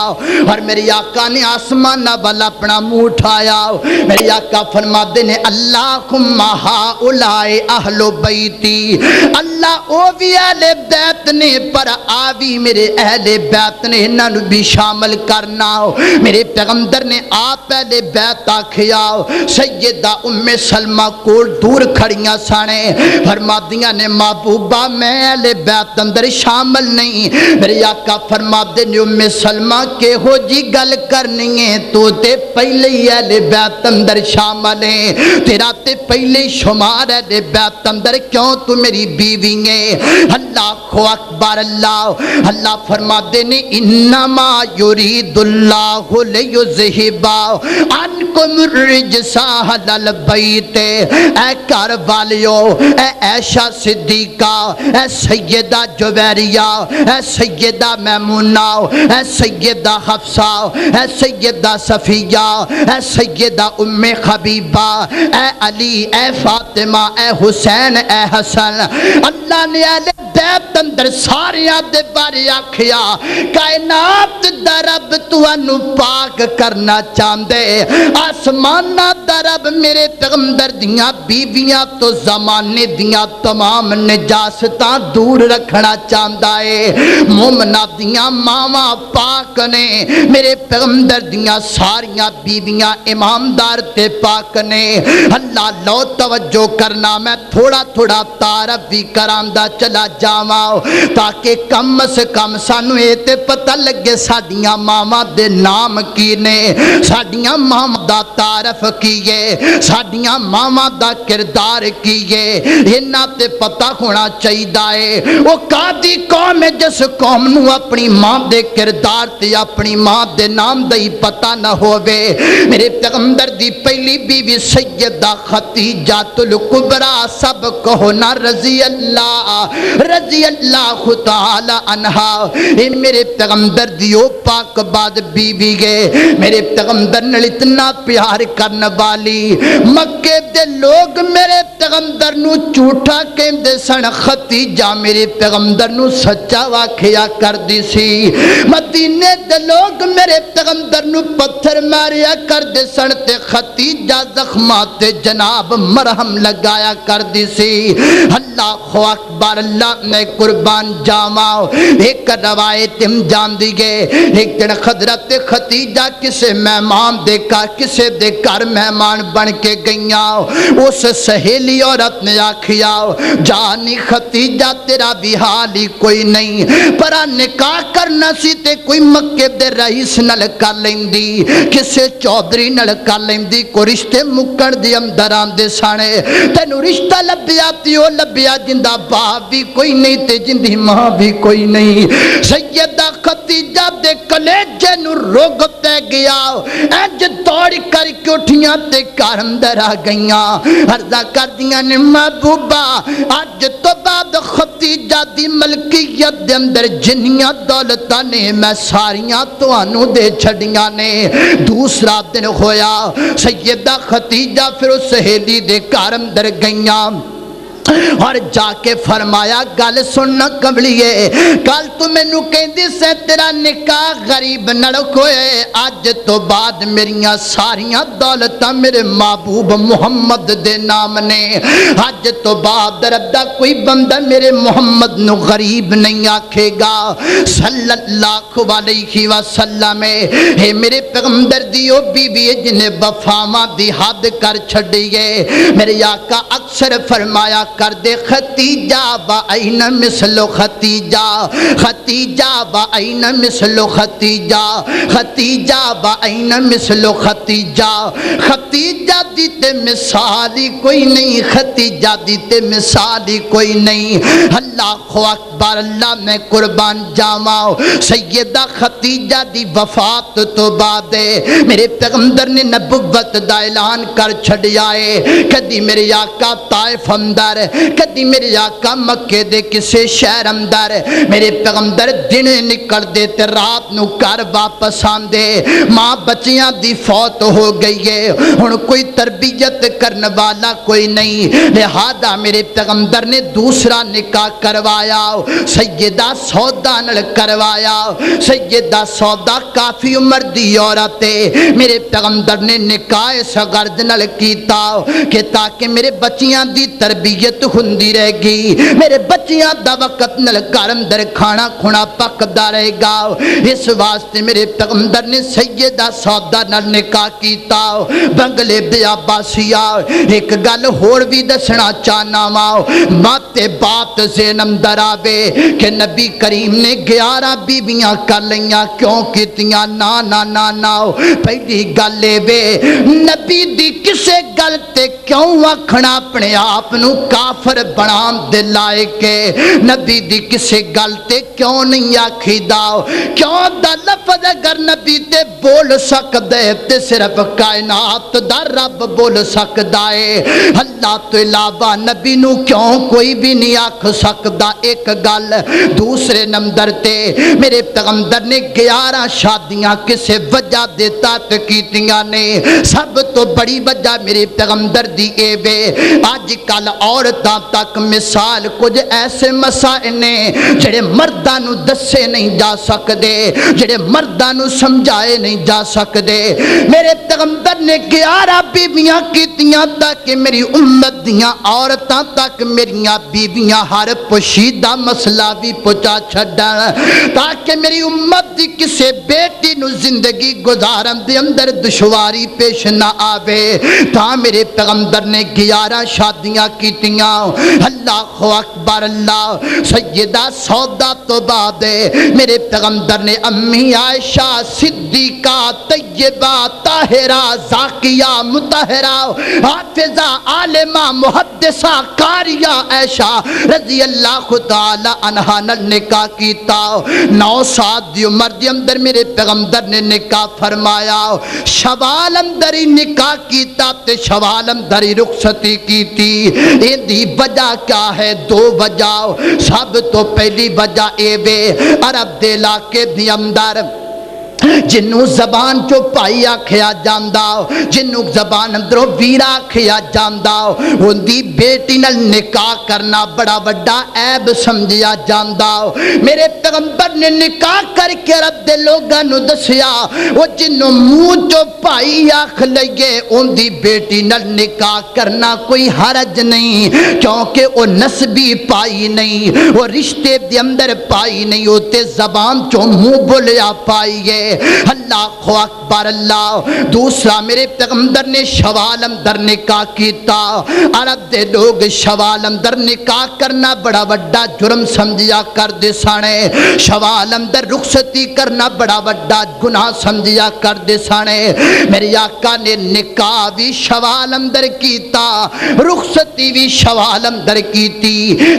اور میری آقا نے آسمان والا اپنا منہ اٹھایا۔ میری آقا فرماتے نے اللہم ہؤلاء اہل بیتی، اللہ او بھی اہل بیت نے پر آوی میرے اہل بیت نے انہاں نو بھی شامل کرنا۔ میرے پیغمبر نے آپ پہلے بیت آکھیا، سیدہ ام سلمہ کول دور کھڑیاں سانے، فرمادیاں نے محبوبہ میں اہل بیت اندر شامل نہیں۔ میرے آقا فرمادے نے ام سلمہ کے ہو جی گل کرنی ہے، تو تے پہلے ہی اہل بیت اندر شامل ہے، تیرا تے پہلے شمار اہل بیت اندر، کیوں تو میری بیوی ہے؟ اللہ اکبر اللہ فرمادے نے انما یرید اللہ لیذہبا عنکم الرجس اہل البیت۔ اے گھر والیو، اے عائشہ صدیقہ، اے سیدہ جویریہ، اے سیدہ میمونہ، اے سیدہ حفصہ، اے سیدہ صفیہ، اے سیدہ ام حبیبہ، اے علی، اے فاطمہ، اے حسین، اے حسن، اللہ نے اہل بیت اندر ساریاں دے بارے آکھیا کائنات دا رب تانوں پاک کرنا چاہندے، آسمانہ دا رب میرے پیغمبر دیاں بیویاں تو زمانے دیاں تمام نجاستاں دور رکھنا چاہندا ہے۔ مومنہ دیاں ماواں پاک نے، میرے پیغمبر دیاں ساریاں بیویاں امامدار تے پاک نے۔ اللہ لو توجہ کرنا، میں تھوڑا تھوڑا تعارف بھی کراندا چلا جاواں تاکہ کم سے کم سانو اے تے پتہ لگے ساڈیاں ماواں دے نام کی نے، ساڈیاں ماواں دا تعارف کیے، ساڈیاں ماواں دا کردار کیے، انہاں تے پتہ ہونا چاہیے۔ وہ قادی قوم ہے جس قوم نو اپنی ماں دے کردار تے اپنی ماں دے نام دا ہی پتہ نہ ہووے۔ میرے پیغمبر دی پہلی بیوی سیدہ خدیجہ الکبریٰ سب کہونا رضی اللہ تعالی عنہا، میرے پیغمبر دیو پاک بعد بیوی گئے، میرے پیغمبر نے اتنا پیار کرنے والی، مکے دے لوگ میرے پیغمبر نو جھوٹا کہندے سن، خدیجہ میرے پیغمبر نو سچا واقعہ کر دی سی، مدینے دے لوگ میرے پیغمبر نو پتھر ماریا کر دے سن تے خدیجہ زخمات جناب مرہم لگایا کر دی سی۔ اللہ اکبر اللہ میں قربان جاواں، ایک روایت ہم جان دی گئے، ایک دن حضرت خدیجہ کسے مہمان دیکھا، کسے دے گھر مہمان بن کے گئیاں، اس سہیلی اور عورت نے آکھیا جانی ختیجہ تیرا بھی حال ہی کوئی نہیں، پر نکاح کرنا سی تے کوئی مکے دے رئیس نال کر لیندی، کسے چودھری نال کر لیندی، کو رشتے مکڑ دی اندر آندے سانے، تینو رشتہ لبیا تیو لبیا جندہ باپ بھی کوئی نہیں تے جندی ماں بھی کوئی نہیں۔ سیدہ خدیجہ دے کلیجے نو روگتے گیا، اینج دوڑ کر کے اٹھیاں تے گھر اندر آ گئیاں، عرضہ کر دیاں نے محبوبہ اج تو بعد خدیجہ دی ملکیت دے اندر جنیاں دولتاں نے میں ساریاں تو آنو دے چھڑیاں نے۔ دوسرا دن ہویا، سیدہ خدیجہ پھر اس سہیلی دے گھر اندر گئیاں اور جا کے فرمایا گل سننا کملیے، کل تو میں نو کہندی سے تیرا نکاح غریب نڑ ہوئے، آج تو بعد میریاں ساریاں دولتاں میرے محبوب محمد دے نام نے، آج تو بعد ربدہ کوئی بندہ میرے محمد نو غریب نہیں آکھے گا صلی اللہ علیہ وسلم۔ اے میرے پیغمبر دیو بی بی جنہیں وفاواں دی حد کر چھڑیے، میرے آقا اکثر فرمایا کر دے ختیجہ و این مثل ختیجہ، ختیجہ و این مثل ختیجہ، ختیجہ و این مثل ختیجہ، ختیجہ دیتے مثالی کوئی نہیں، ختیجہ دیتے مثالی کوئی نہیں۔ اللہ اکبر، اللہ میں قربان جاواں، سیدہ ختیجہ دی وفات تو بعد میرے پیغمبر نے نبوت دا اعلان کر چھڑیا ہے، کدی میرے آقا طائف اندر، کدی میرے آقا مکے دے کسے شہر اندر، میرے پیغمبر دن نکل دے تے رات نو کر واپس آندے، ماں بچیاں دی فوت ہو گئی ہے، ہن کوئی تربیت کرنے والا کوئی نہیں، لہذا میرے پیغمبر نے دوسرا نکاح کروایا، سیدہ سودا نال کروایا۔ سیدہ سودا کافی عمر دی عورت ہے، میرے پیغمبر نے نکاح اس غرض نال کیتا کہ تاکہ میرے بچیاں دی تربیت ہوندی رہے گی، میرے بچیاں دا وقت نال گھر اندر کھانا کھونا پکدا رہے گا، اس واسطے میرے پیغمبر نے سیدہ سودا نال نکاح کیتا۔ بنگلے بیاباسیا ایک گل ہور بھی دسنا چاہنا وا، مات بات ذہن اندر آوے کہ نبی کریم نے 11 بیویاں کر لیاں، کیوں کیتیاں؟ نا نا نا نا، پہلی گل وے نبی دی کسے گل تے کیوں آکھنا اپنے آپ نو کافر بنام دے لائق ہے؟ نبی دی کسے گل تے کیوں نہیں آکھی دا؟ کیوں دا لفظ اگر نبی تے بول سکدے تے صرف کائنات دا رب بول سکدا ہے، اللہ تو علاوہ نبی نو کیوں کوئی بھی نہیں آکھ سکدا؟ ایک گل۔ دوسرے نمبر تے میرے پیغمبر نے 11 شادیاں کسے وجہ دیتا تے کیتیاں نے، سب تو بڑی وجہ میرے پیغمبر دی اے وے آج کل عورتاں تک مثال کچھ ایسے مسائل نے جڑے مرداں نو دسے نہیں جا سکدے، جڑے مرداں نو سمجھائے نہیں جا سکدے۔ میرے پیغمبر نے 11 بیویاں کیتیاں تاکہ میری امت دیاں عورتاں تک میریاں بیویاں ہر پوشیدہ مسئلہ بھی پہنچا چھڈن، تاکہ میری امت دی کسے بیٹی نو زندگی گزارن دے اندر دشواری پیش نہ آوے۔ تا میرے پیغمبر نے 11 شادیاں کیتیاں۔ اللہ اکبر، اللہ۔ سیدہ سودا تو بعد میرے پیغمبر نے امی عائشہ صدیقہ طیبہ طاہرہ زاکیہ مطہرہ حافظہ عالمہ محدثہ قاریہ عائشہ رضی اللہ تعالی عنہا نال نکاح کیتا۔ 9 سال دی عمر دی اندر میرے پیغمبر نے نکاح فرمایا، شوال اندر ہی نکاح کیتا تے شوال اندر ہی رخصتی کیتی۔ ان دی وجہ کیا ہے؟ 2 وجہ۔ سب تو پہلی وجہ اے وے عرب دے علاقے دی اندر جنوں زبان چو پائی آکھیا جاندا، جنوں زبان اندروں ویر آکھیا جاندا، ان دی بیٹی نال نکاح کرنا بڑا بڑا عیب سمجھیا جاندا۔ میرے پیغمبر نے نکاح کر کے عرب دے لوگاں نو دسیا، وہ جنوں منہ چو پائی آکھ لئیے ان دی بیٹی نال نکاح کرنا کوئی حرج نہیں، کیونکہ وہ نسبی پائی نہیں، وہ رشتے دے اندر پائی نہیں، وہ تے زبان چوں منہ بولیا پائیے اللہ اکبر اللہ۔ دوسرا میرے پیغمبر نے شوال اندر نکاح کیتا، عرب دے لوگ شوال اندر نکاح کرنا بڑا وڈا جرم سمجھیا کر دے سانے، شوال اندر رخصتی کرنا بڑا وڈا گناہ سمجھیا کر دے سانے۔ میرے آقا نے نکاح بھی شوال اندر کیتا، رخصتی بھی شوال اندر کیتی،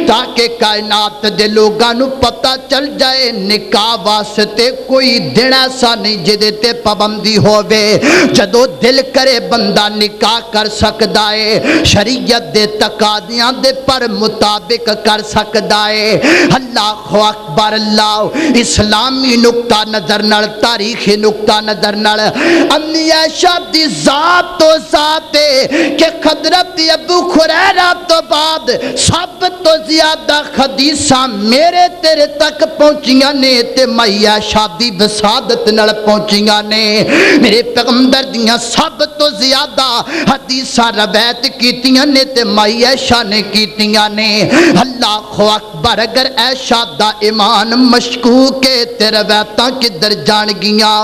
تاکہ کائنات دے لوگاں نو پتہ چل جائے نکاح واسطے کوئی دن ایسا نہیں جدے تے پابندی ہووے، جدو دل کرے بندہ نکاح کر سکدا ہے، شریعت دے تقاضیاں دے پر مطابق کر سکدا ہے۔ اللہ اکبر اللہ۔ اسلامی نقطہ نظر نال، تاریخی نقطہ نظر نال امی عائشہ دی ذات تو ذات ہے کہ حضرت ابو ہریرہ تو بعد سب تو زیادہ حدیثاں میرے تیرے تک پہنچیاں نے تے مائی عائشہ دی وسادت نال پہنچیاں نے۔ میرے پیغمبر دیاں سب تو زیادہ حدیثاں روایت کیتیاں نے تے مائی عائشہ نے کیتیاں نے۔ اللہ اکبر۔ اگر عائشہ دا ایمان مشکوک ہے تے روایتاں کدھر جان گیاں؟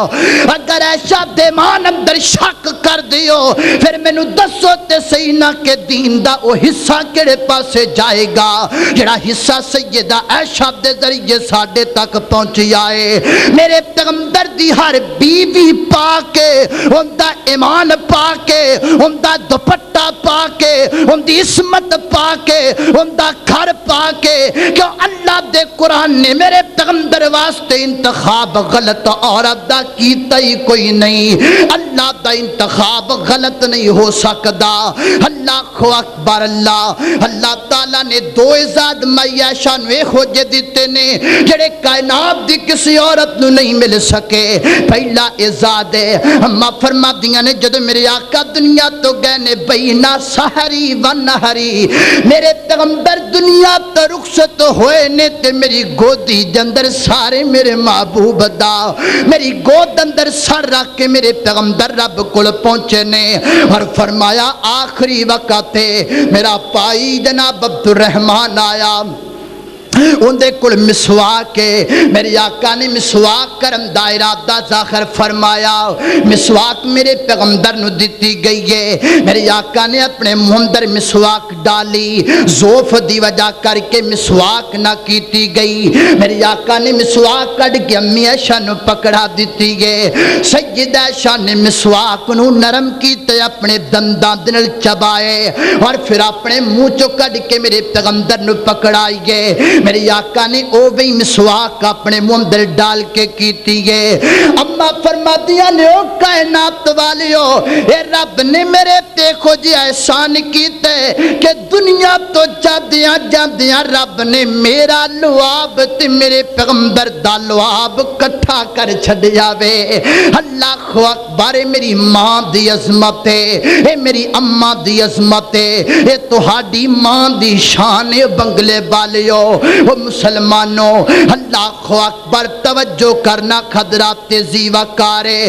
اگر عائشہ دے ایمان اندر شک کر دیو پھر مینوں دسو تے صحیح نہ کہ دین دا او حصہ کیڑے پاسے جائے گا جڑا حصہ سیدہ عائشہ دے ذریعے ساڈے تک پہنچیا ہے۔ میرے پیغمبر دی ہر بیوی پا کے اوندا ایمان پا کے اوندا دوپٹہ پا کے اوندی عصمت پا کے اوندا گھر پا کے کہ اللہ دے قرآن نے میرے پیغمبر واسطے انتخاب غلط عورت دا کیتا ہی کوئی نہیں۔ اللہ دا انتخاب غلط نہیں ہو سکدا۔ اللہ اکبر اللہ۔ اللہ تعالیٰ نے دو اعزاز مائی عائشہ نو ہو جے دیتے نے جڑے کائنات دی کسی عورت نو نہیں مل سکے۔ پہلا اعزاز ہے اما فرما دیاں نے جدو میرے آقا دنیا تو گئے نے بینا سحری و نہری، میرے پیغمبر دنیا تو رخصت ہوئے نے تے میری گودی دندر سارے میرے محبوب دا میری گود اندر سر رکھ کے میرے پیغمبر رب کل پہنچے نے اور فرمایا آخری وقت ہے۔ میرا پائی جناب عبد الرحمن آیا، اندے کل مسواک ہے، میرے آقا نے مسواک کرم دا ارادہ ظاہر فرمایا، مسواک میرے پیغمبر نو دیتی گئی ہے۔ میرے آقا نے اپنے مندر مسواک ڈالی، زوف دی وجہ کر کے مسواک نہ کیتی گئی۔ میرے آقا نے مسواک کڑ کے امی عائشہ نو پکڑا دیتی گئے۔ سیدہ عائشہ نے مسواک نو نرم کیتے اپنے دنداں دنل چبائے اور پھر اپنے منہ چو کڑ کے میرے پیغمبر نو پکڑائی گئے۔ میرے آقا نے او بھی مسواک اپنے منہ اندر ڈال کے کیتی گئے۔ اما فرماتیاں نے او کائنات والیو اے رب نے میرے دیکھو جی احسان کیتے کہ دنیا تو جادیاں جاندیاں رب نے میرا لعاب تے میرے پیغمبر دا لعاب کٹھا کر چھڑ جاوے۔ اللہ اکبر۔ میری ماں دی عظمت ہے، اے میری اماں دی عظمت ہے، اے تہاڈی ماں دی شان بنگلے والیو وہ مسلمانوں۔ اللہ اکبر۔ توجہ کرنا حضرات زیوکارے۔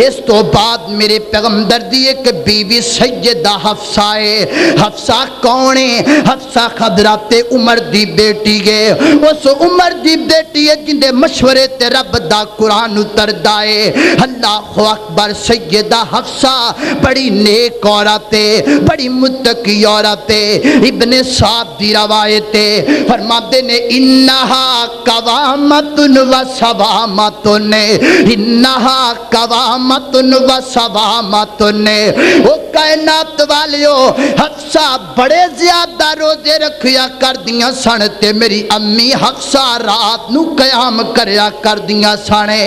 اس تو بعد میرے پیغمبر دی ایک بیوی سیدہ حفصہ ہے۔ حفصہ کون ہے؟ حفصہ حضرات عمر دی بیٹی ہے۔ اس عمر دی بیٹی ہے جن دے مشورے تے رب دا قرآن اتردا ہے۔ اللہ اکبر۔ سیدہ حفصہ بڑی نیک عورت ہے، بڑی متقی عورت ہے۔ ابن صاحب دی روایت ہے، فرماتے نے انہا قوامتن و سوامتن، انہا قوامتن و سوامتن۔ وہ کائنات والیو حفصہ بڑے زیادہ روزے رکھیا کر دیاں سن تے میری امی حفصہ رات نو قیام کریا کر دیاں سانے۔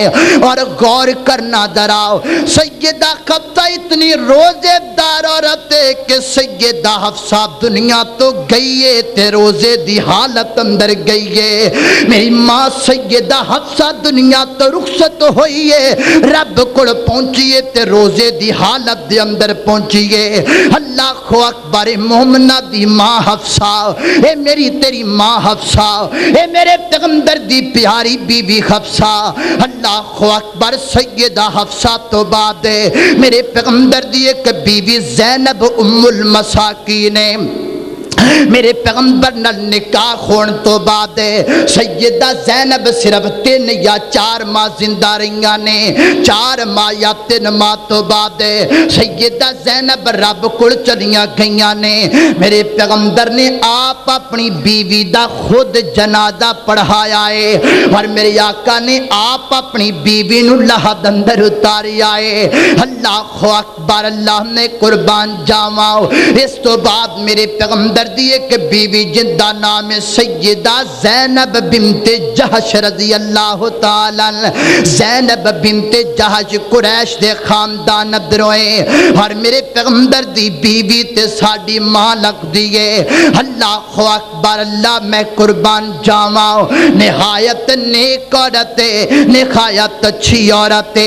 اور غور کرنا دراؤ سیدہ حفصہ اتنی روزے دار عورت ہے کہ سیدہ حفصہ دنیا تو گئی ہے تے روزے دی حالت اندر گئی ہے۔ میری ماں سیدہ حفصہ دنیا تو رخصت ہوئی ہے، رب کل پہنچی ہے تے روزے دی حالت دے اندر پہنچی ہے۔ اللہ اکبر۔ مومنہ دی ماں حفصہ، اے میری تیری ماں حفصہ، اے میرے پیغمبر دی پیاری بی بی حفصہ۔ اللہ اکبر۔ سیدہ حفصہ تو بعد میرے پیغمبر دی ایک بی بی زینب ام المساکین ہے۔ میرے پیغمبر نال نکاح ہون تو بعد سیدہ زینب صرف 3 یا 4 ماہ زندہ رہیاں نے 4 ماہ یا 3 ماہ تو بعد سیدہ زینب رب کول چلیاں گئیاں نے میرے پیغمبر نے آپ اپنی بیوی دا خود جنازہ پڑھایا ہے اور میرے آقا نے آپ اپنی بیوی نو لحد اندر اتاری آئے اللہ اکبر اللہ نے قربان جاواں اس تو بعد میرے پیغمبر دی ایک بیوی جن دا نام سیدہ زینب بنت جہش رضی اللہ تعالی زینب بنت جہش قریش دے خاندان ادروئے اور میرے پیغمبر دی بیوی تے ساڑی ماں لگ دیئے اللہ اکبر اللہ میں قربان جاواں نہایت نیک عورت نہایت اچھی عورت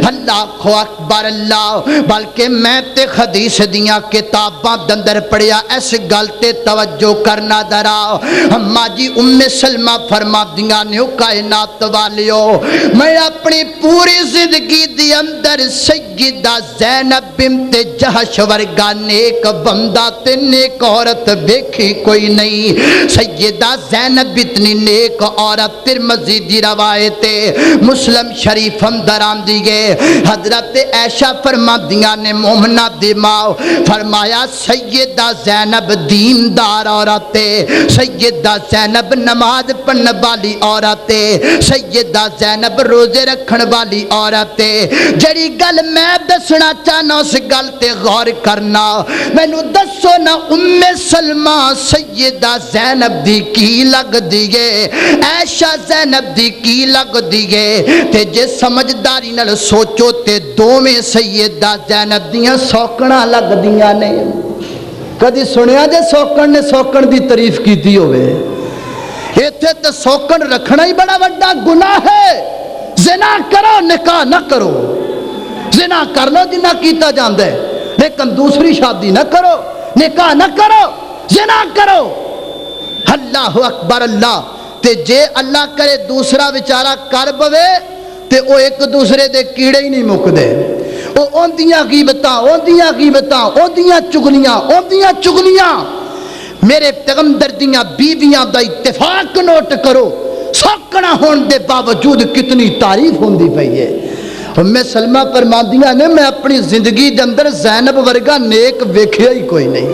اللہ اکبر اللہ بلکہ میں تے حدیث دیاں کتاباں دندر پڑھیا اس گلتے توجہ کرنا درا اماں جی ام سلمہ فرما دیاں نے کائنات والیو میں اپنی پوری زندگی دی اندر سیدہ زینب بنت جہش ورگا نیک بندہ تے نیک عورت دیکھی کوئی نہیں سیدہ زینب اتنی نیک عورت ترمذی دی روایت مسلم شریف اندر آندی گئے حضرت عائشہ فرما دیاں نے مومنہ دی ماں فرمایا سیدہ زینب دیندار عورت سیدہ زینب نماز پڑھنے والی عورت سیدہ زینب روزے رکھن والی عورت جڑی گل میں دسنا چاہنا اس گل تے غور کرنا مینوں دسو نا ام سلمہ سیدہ زینب دی کی لگ دیئے عائشہ زینب دی کی لگ دیئے تے جے سمجھداری نال سوچو تے دوویں سیدہ زینب دیاں سوکنا لگ دیاں نے کدی سنیا جے سوکن نے سوکن دی تعریف کیتی ہوئے ایتھے تے سوکن رکھنا ہی بڑا بڑا گناہ ہے زنا کرو نکاح نہ کرو زنا کر لو جنہ کیتا جاندہ ہے لیکن دوسری شادی نہ کرو نکاح نہ کرو زنا کرو اللہ اکبر اللہ تے جے اللہ کرے دوسرا بیچارہ کر بوے تے او ایک دوسرے دے کیڑے ہی نہیں مک دے او اوندیاں چگلیاں میرے پیغمبر دیاں بیویاں دا اتفاق نوٹ کرو سوکنا ہون دے باوجود کتنی تعریف ہوندی پئی ہے ام سلمہ فرماندیاں نے میں اپنی زندگی دے اندر زینب ورگا نیک ویکھیا ہی کوئی نہیں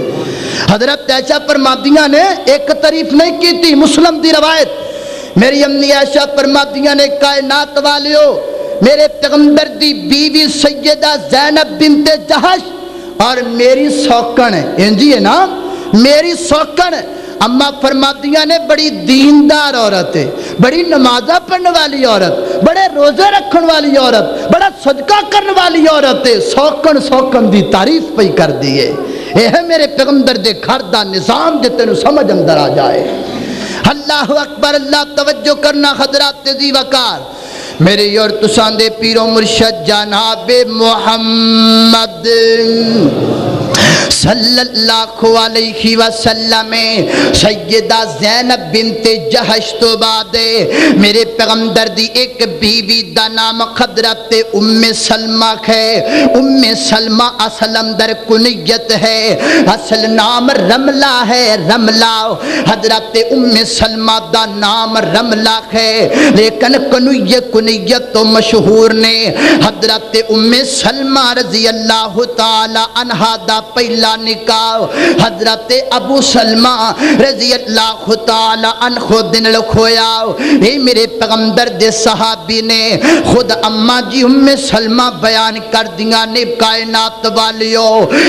حضرت عائشہ فرماندیاں نے ایک تعریف نہیں کی تھی مسلم دی روایت میری امی عائشہ فرماندیاں نے کائنات والیو میرے پیغمبر دی بیوی سیدہ زینب بنت جہش اور میری سوکن انجی ہے نا میری سوکن اماں فرماندیاں نے بڑی دیندار عورت ہے بڑی نمازہ پڑھنے والی عورت بڑے روزے رکھن والی عورت بڑا صدقہ کرنے والی عورت ہے سوکن دی تعریف پہ کر دیئے اے ہے میرے پیغمبر دے گھر دا نظام جے تینوں سمجھ اندر آ جائے اللہ اکبر اللہ توجہ کرنا حضرات ذی وقار میرے اور تسان دے پیرو مرشد جناب محمد صلی اللہ علیہ وسلم سیدہ زینب بنت جہش تو بعد میرے پیغمبر دی ایک بیوی دا نام حضرت ام سلمہ ہے ام سلمہ اصل اندر کنیت ہے اصل نام رملہ ہے رملہ حضرت ام سلمہ دا نام رملہ ہے لیکن کنیت تو مشہور نے حضرت ام سلمہ رضی اللہ تعالی عنہ دا پہلا نکاح حضرت ابو سلمہ رضی اللہ تعالی عنہ دن لکھویا اے میرے پیغمبر دے صحابی نے خود اماں جی ام سلمہ بیان کر دیا نے کائنات والیو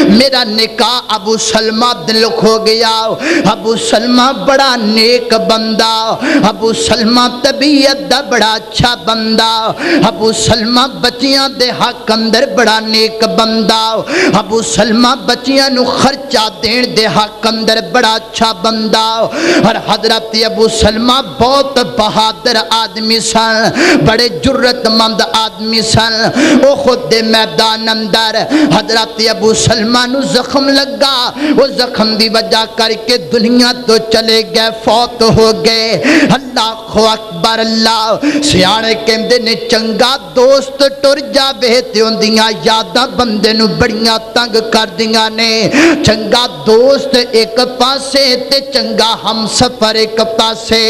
میرا نکاح ابو سلمہ دن لکھو گیا ابو سلمہ بڑا نیک بندہ ابو سلمہ طبیعت دا بڑا اچھا بندہ ابو سلمہ بچیاں دے حق اندر بڑا نیک بندہ ابو سلمہ بچیاں نو خرچہ دین دے حق اندر بڑا اچھا بندہ اور حضرت ابو سلمہ بہت بہادر آدمی سن بڑے جرت مند آدمی سن وہ خود دے میدان اندر حضرت ابو سلمہ نو زخم لگا وہ زخم دی وجہ کر کے دنیا تو چلے گئے فوت ہو گئے اللہ اکبر اللہ سیانے کہندے نے چنگا دوست ٹر جاوے تے ہوندیاں یاداں بندے نو بڑیاں تنگ کر دیاں نے نے چنگا دوست ایک پاسے تے چنگا ہم سفر ایک پاسے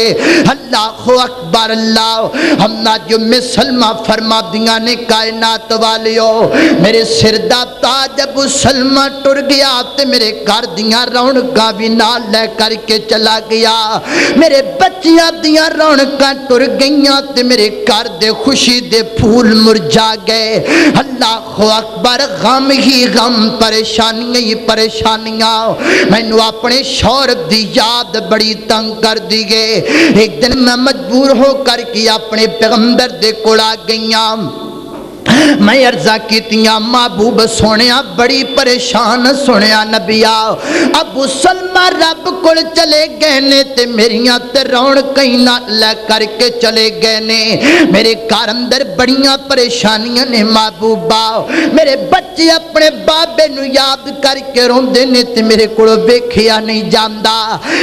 اللہ اکبر اللہ ہمنا جو سلمہ فرما دیاں نے کائنات والیو میرے سر دا تاج ابو سلمہ ٹر گیا تے میرے گھر دیاں رونقاں بھی نال لے کر کے چلا گیا میرے بچیاں دیاں رونقاں ٹر گئیاں تے میرے گھر دے خوشی دے پھول مرجا گئے اللہ اکبر غم ہی غم پریشانیاں ہی پریشانیاں مینوں اپنے شوہر دی یاد بڑی تنگ کر دی گئے ایک دن میں مجبور ہو کر کے اپنے پیغمبر دے کول آ گئیاں میں عرضہ کیتیاں محبوب سونیا بڑی پریشان سونیا نبیا ابو سلمہ رب کول چلے گئے نے تے میریاں تے رونقاں نہ لے کر کے چلے گئے نے میرے گھر اندر بڑیاں پریشانیاں نے محبوبا میرے بچے اپنے بابے نو یاد کر کے روندے نے تے میرے کول ویکھیا نہیں جاندا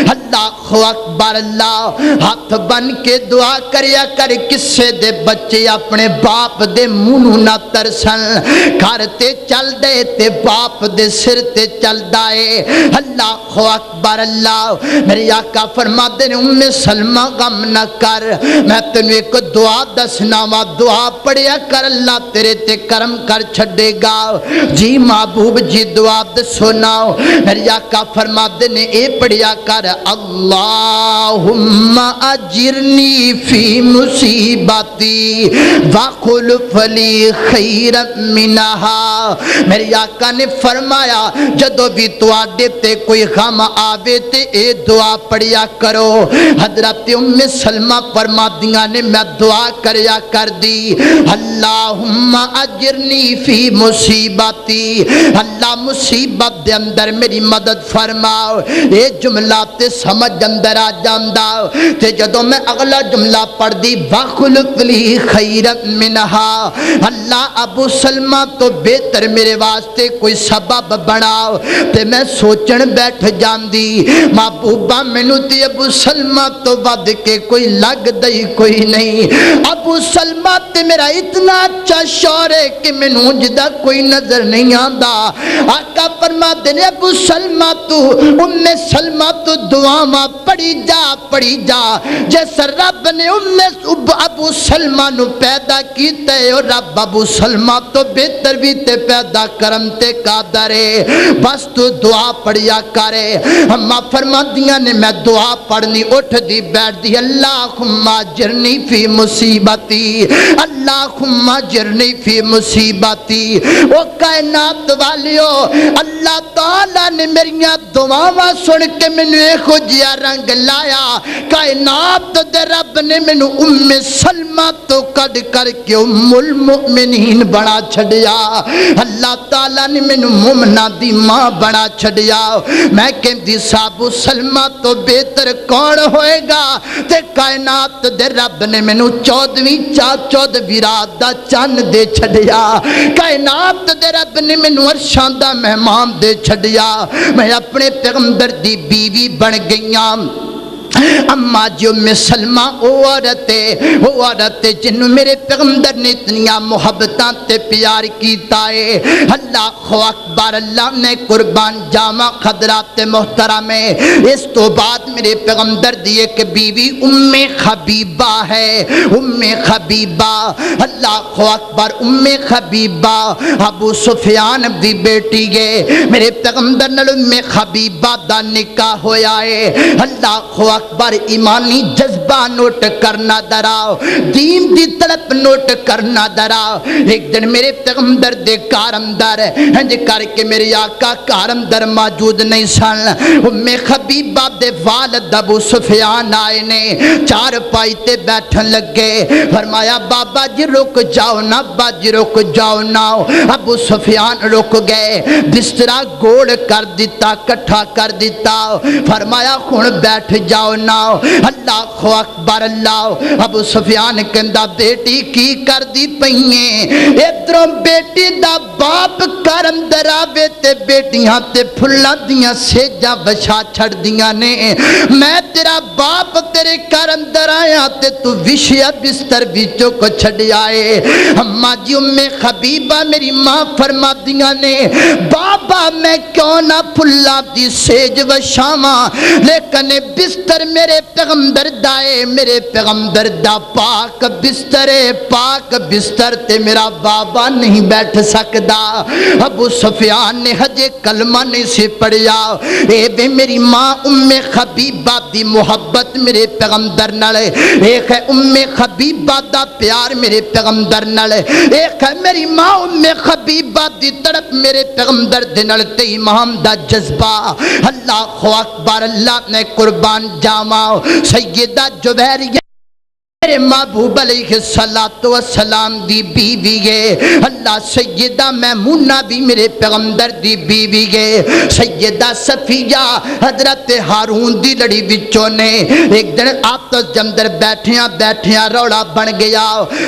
اللہ اکبر اللہ ہاتھ بن کے دعا کریا کر کسے دے بچے اپنے باپ دے منہ نہ ترسن گھر تے چل دے تے باپ دے سر تے چل دائے اللہ اکبر اللہ میرے آقا فرما دے نے ام سلمہ غم نہ کر میں تینوں ایک دعا دسنا وا دعا پڑھیا کر اللہ تیرے تے کرم کر چھڈے گا جی محبوب جی دعا دسو نا میرے آقا فرما دے نے اے پڑھیا کر اللہم اجرنی فی مصیبتی وخلف لی خیر منہا میرے آقا نے فرمایا جدو بھی تواڈے تے کوئی غم آوے تے اے دعا پڑھیا کرو حضرت ام سلمہ فرما دیاں نے میں دعا کریا کر دی اللہم اجرنی فی مصیبتی اللہ مصیبت دے اندر میری مدد فرماؤ اے جملہ تے سمجھ اندر آ جاندا تے جدو میں اگلا جملہ پڑھ دی وخلق لی خیر منہا اللہ ابو سلمہ تو بہتر میرے واسطے کوئی سبب بناؤ تے میں سوچن بیٹھ جاندی محبوبہ مینوں تے ابو سلمہ تو ود کے کوئی لگ دئی کوئی نہیں ابو سلمہ تے میرا اتنا اچھا شوہر ہے کہ مینوں جدا کوئی نظر نہیں آندا آقا فرما دے نے ابو سلمہ تو ام سلمہ تو دعاواں پڑھی جا جس رب نے ابو سلمہ نو پیدا کیتا ہے اور رب ابو سلمہ تو بہتر بھی تے پیدا کرم تے قادر ہے بس تو دعا پڑھیا کرے اما فرما دیاں نے میں دعا پڑھنی اٹھ دی بیٹھ دی اللہم اجرنی فی مصیبتی اللہم اجرنی فی مصیبتی او کائنات والیو اللہ تعالیٰ نے میریاں دعاواں سن کے مینوں ایہو جیا رنگ لایا کائنات دے رب نے مینوں ام سلمہ تو کڈ کر کے ام المؤمنین بنا چھڑیا اللہ تعالیٰ نے مینوں مومنہ دی ماں بنا چھڑیا میں کہندی ابو سلمہ تو بہتر کون ہوئے گا تے کائنات دے رب نے مینوں 14ویں رات دا چن دے چھڑیا کائنات دے رب نے مینوں عرشاں دا مہمان دے چھڑیا میں اپنے پیغمبر دی بیوی بن گئیاں اما جو ام سلمہ او عورت جنوں میرے پیغمبر نے اتنیاں محبتاں تے پیار کیتا ہے اللہ اکبر اللہ نے قربان جاواں حضرات محترم اس تو بعد میرے پیغمبر دی ایک بیوی ام حبیبہ ہے ام حبیبہ اللہ اکبر ام حبیبہ ابو سفیان دی بیٹی ہے میرے پیغمبر نال ام حبیبہ دا نکاح ہویا ہے اللہ اکبر ایمانی جذبہ نوٹ کرنا دراؤ دین دی طرف نوٹ کرنا دراؤ ایک دن میرے پیغمبر دے کار اندر ہنج کر کے میرے آقا کار اندر موجود نہیں سن ام حبیبہ دے والد ابو سفیان آئے نے چار پائی تے بیٹھن لگے فرمایا بابا جی رک جاؤ نا بابا جی رک جاؤ نا ابو سفیان رک گئے بسترا گوڑ کر دیتا کٹھا کر دیتا فرمایا ہن بیٹھ جاؤ نہ اللہ اکبر اللہ ابو سفیان کہندا بیٹی کی کر دی پئیں ادھروں بیٹی دا باپ گھر اندر آوے تے بیٹیاں تے پھلاں دیاں سیجاں وچھا چھڑ دیاں نے میں تیرا باپ تیرے گھر اندر آیا تے تو وشیا بستر وچوں کو چھڈ آئے اماں جی ام حبیبہ میری ماں فرما دیاں نے بابا میں کیوں نہ پھلاں دی سیج وچھاواں لیکن بستر میرے پیغمبر دائے میرے پیغمبر دا پاک بستر پاک بستر تے میرا بابا نہیں بیٹھ سکدا ابو سفیان نے ہجے کلمہ نہیں سے پڑھیا اے بے میری ماں ام حبیبہ دی محبت میرے پیغمبر نال ایک ہے ام حبیبہ دا پیار میرے پیغمبر نال ایک ہے میری ماں ام حبیبہ دی تڑپ میرے پیغمبر دے نال تے امام دا جذبہ اللہ اکبر اللہ نے قربان جاواں سیدہ جویریہ میرے محبوب علیہ السلام دی بیوی ہے اللہ سیدہ میمونہ بھی میرے پیغمبر دی بیوی ہے سیدہ صفیہ حضرت ہارون دی لڑی وچوں نے ایک دن آپس جمدر بیٹھیاں روڑا بن گیا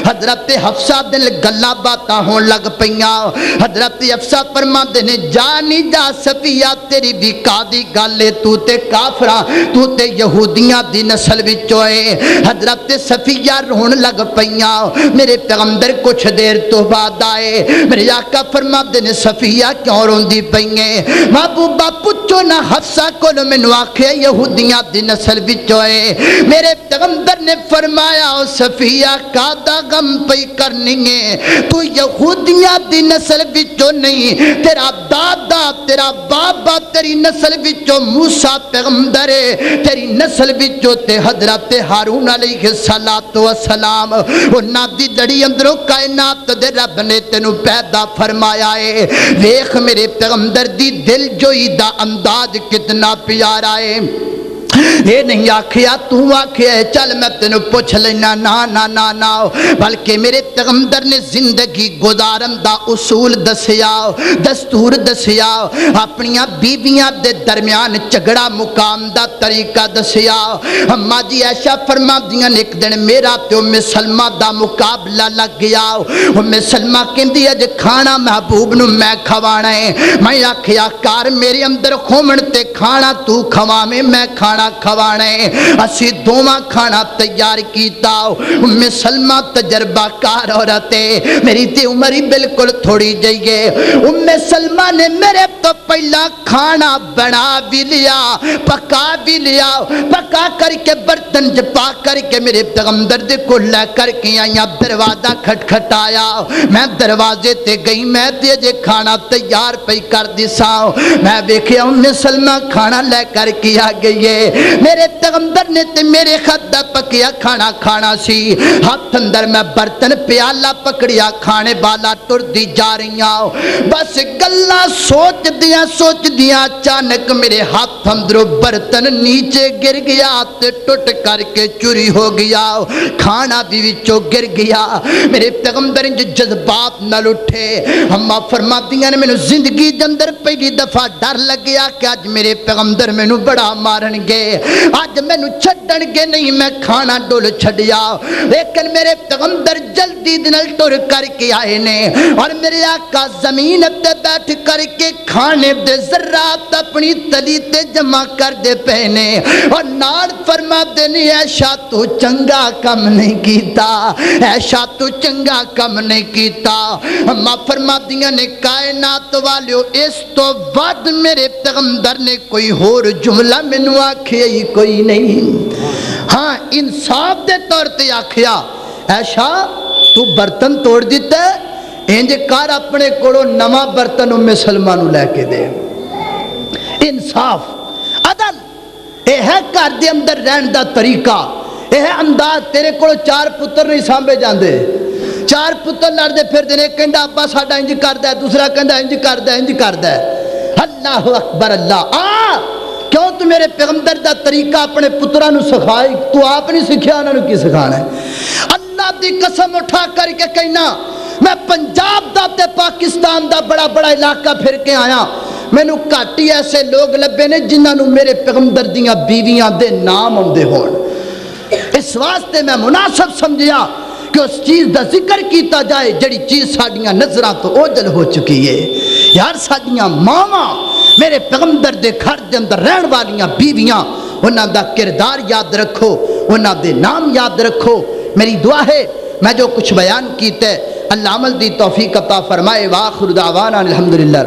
حضرت حفصہ دل گلاں باتاں ہون لگ پیاں حضرت حفصہ فرماندے نے جا نہیں جا صفیہ تیری بھی قاضی گل ہے تو تے کافراں تو تے یہودیاں دی نسل وچوں ہے حضرت صفیہ رون لگ پئیاں میرے پیغمبر کچھ دیر تو بعد آئے میرے آقا فرماندے نے صفیہ کیوں روندی پئییں محبوبہ پوچھو نہ حفصہ کولو مینوں آکھے یہودیاں دی نسل وچوں ہے میرے پیغمبر نے فرمایا او صفیہ کادا غم پئی کرنی ہے تو یہودیاں دی نسل وچوں نہیں تیرا دادا تیرا بابا تیری نسل وچوں موسیٰ پیغمبر ہے تیری نسل وچوں تے حضرت ہارون علیہ السلام انہاں دی لڑی اندروں کائنات دے رب نے تینوں پیدا فرمایا ہے ویکھ میرے پیغمبر دی دل جوئی دا انداز کتنا پیارا ہے یہ نہیں آکھیا تو آکھیا چل میں تینوں پوچھ لینا نا نا نا نا بلکہ میرے پیغمبر نے زندگی گزارن دا اصول دسیا دستور دسیا اپنیاں بیویاں دے درمیان جھگڑا مقام دا طریقہ دسیا اماں جی عائشہ فرما دیاں ایک دن میرا تے ام سلمہ دا مقابلہ لگ گیا ام سلمہ کہندی اج کھانا محبوب نو میں کھوانا ہے میں آکھیا کار میرے اندر کھومن تے کھانا تو کھواویں میں کھانا کھوانے اسی دوواں کھانا تیار کیتا ام سلمہ تجربہ کار عورت ہے میری تے عمری بالکل تھوڑی جائیے ام سلمہ نے میرے تو پہلا کھانا بنا بھی لیا پکا بھی لیا پکا کر کے برتن جپا کر کے میرے پیغمبر دے کو لے کر کے آیا دروازہ کھٹکھٹایا میں دروازے تے گئی میں تے جے کھانا تیار پئی کر دیساں میں ویکھیا ام سلمہ کھانا لے کر کے آ گئی ہے میرے پیغمبر نے تے میرے خدا پکیا کھانا کھانا سی ہاتھ اندر میں برتن پیالہ پکڑیا کھانے بالا ٹر دی جا رہیاں بس گلاں سوچ دیاں اچانک میرے ہاتھ اندروں برتن نیچے گر گیا تے ٹوٹ کر کے چوری ہو گیا کھانا بھی وچوں گر گیا میرے پیغمبر جو جذبات نال اٹھے اماں فرماندیاں نے مینوں زندگی دے اندر پہلی دفعہ ڈر لگیا کہ اج میرے پیغمبر مینوں بڑا مارن گے آج میں نو چھڑن گے نہیں میں کھانا ڈول چھڑیا لیکن میرے پیغمبر جلدی دنل ٹور کر کے آئے نے اور میرے آقا زمین تے بیٹھ کر کے کھانے دے ذرات اپنی تلی تے جمع کر دے پہنے اور نال فرما دینے ایشا تو چنگا کم نہیں کیتا ایشا تو چنگا کم نہیں کیتا اما فرما دیا نے کائنات والیو اس تو ود میرے پیغمبر نے کوئی اور جملہ منو آکھیا ہی کوئی نہیں ہاں انصاف دے طور تے آکھیا ایشا تو برتن توڑ دیتا ہے انج کار اپنے کوڑو نما برتن ام سلمہ نو لے کے دے انصاف عدل اے ہے کار دے اندر رہن دا طریقہ اے ہے انداز تیرے کوڑو چار پتر نہیں سامبے جاندے چار پتر لڑ دے پھر دینے کہندہ ابا ساڑھا انج کردہ ہے دوسرا کہندہ انج کردہ ہے اللہ اکبر اللہ کیوں تو میرے پیغمبر دا طریقہ اپنے پترانو سکھائی تو آپ نہیں سکھیا انہوں کی سکھانا ہے اللہ دی قسم اٹھا کر کے کہنا میں پنجاب دا تے پاکستان دا بڑا بڑا علاقہ پھر کے آیا مینوں گھٹ ہی ایسے لوگ لبے نے جنہاں نوں میرے پیغمبر دیاں بیویاں دے نام آندے ہون۔ اس واسطے میں مناسب سمجھیا کہ اس چیز دا ذکر کیتا جائے جڑی چیز ساڈیاں نظراں تو اوجل ہو چکی ہے۔ یار ساڈیاں ماواں میرے پیغمبر دے گھر دے اندر رہن والیاں بیویاں، انہاں دا کردار یاد رکھو، انہاں دے نام یاد رکھو۔ میری دعا ہے میں جو کچھ بیان کیتا ہے اللہ عمل دی توفیق عطا فرمائے۔ وآخر دعوانا الحمدللہ۔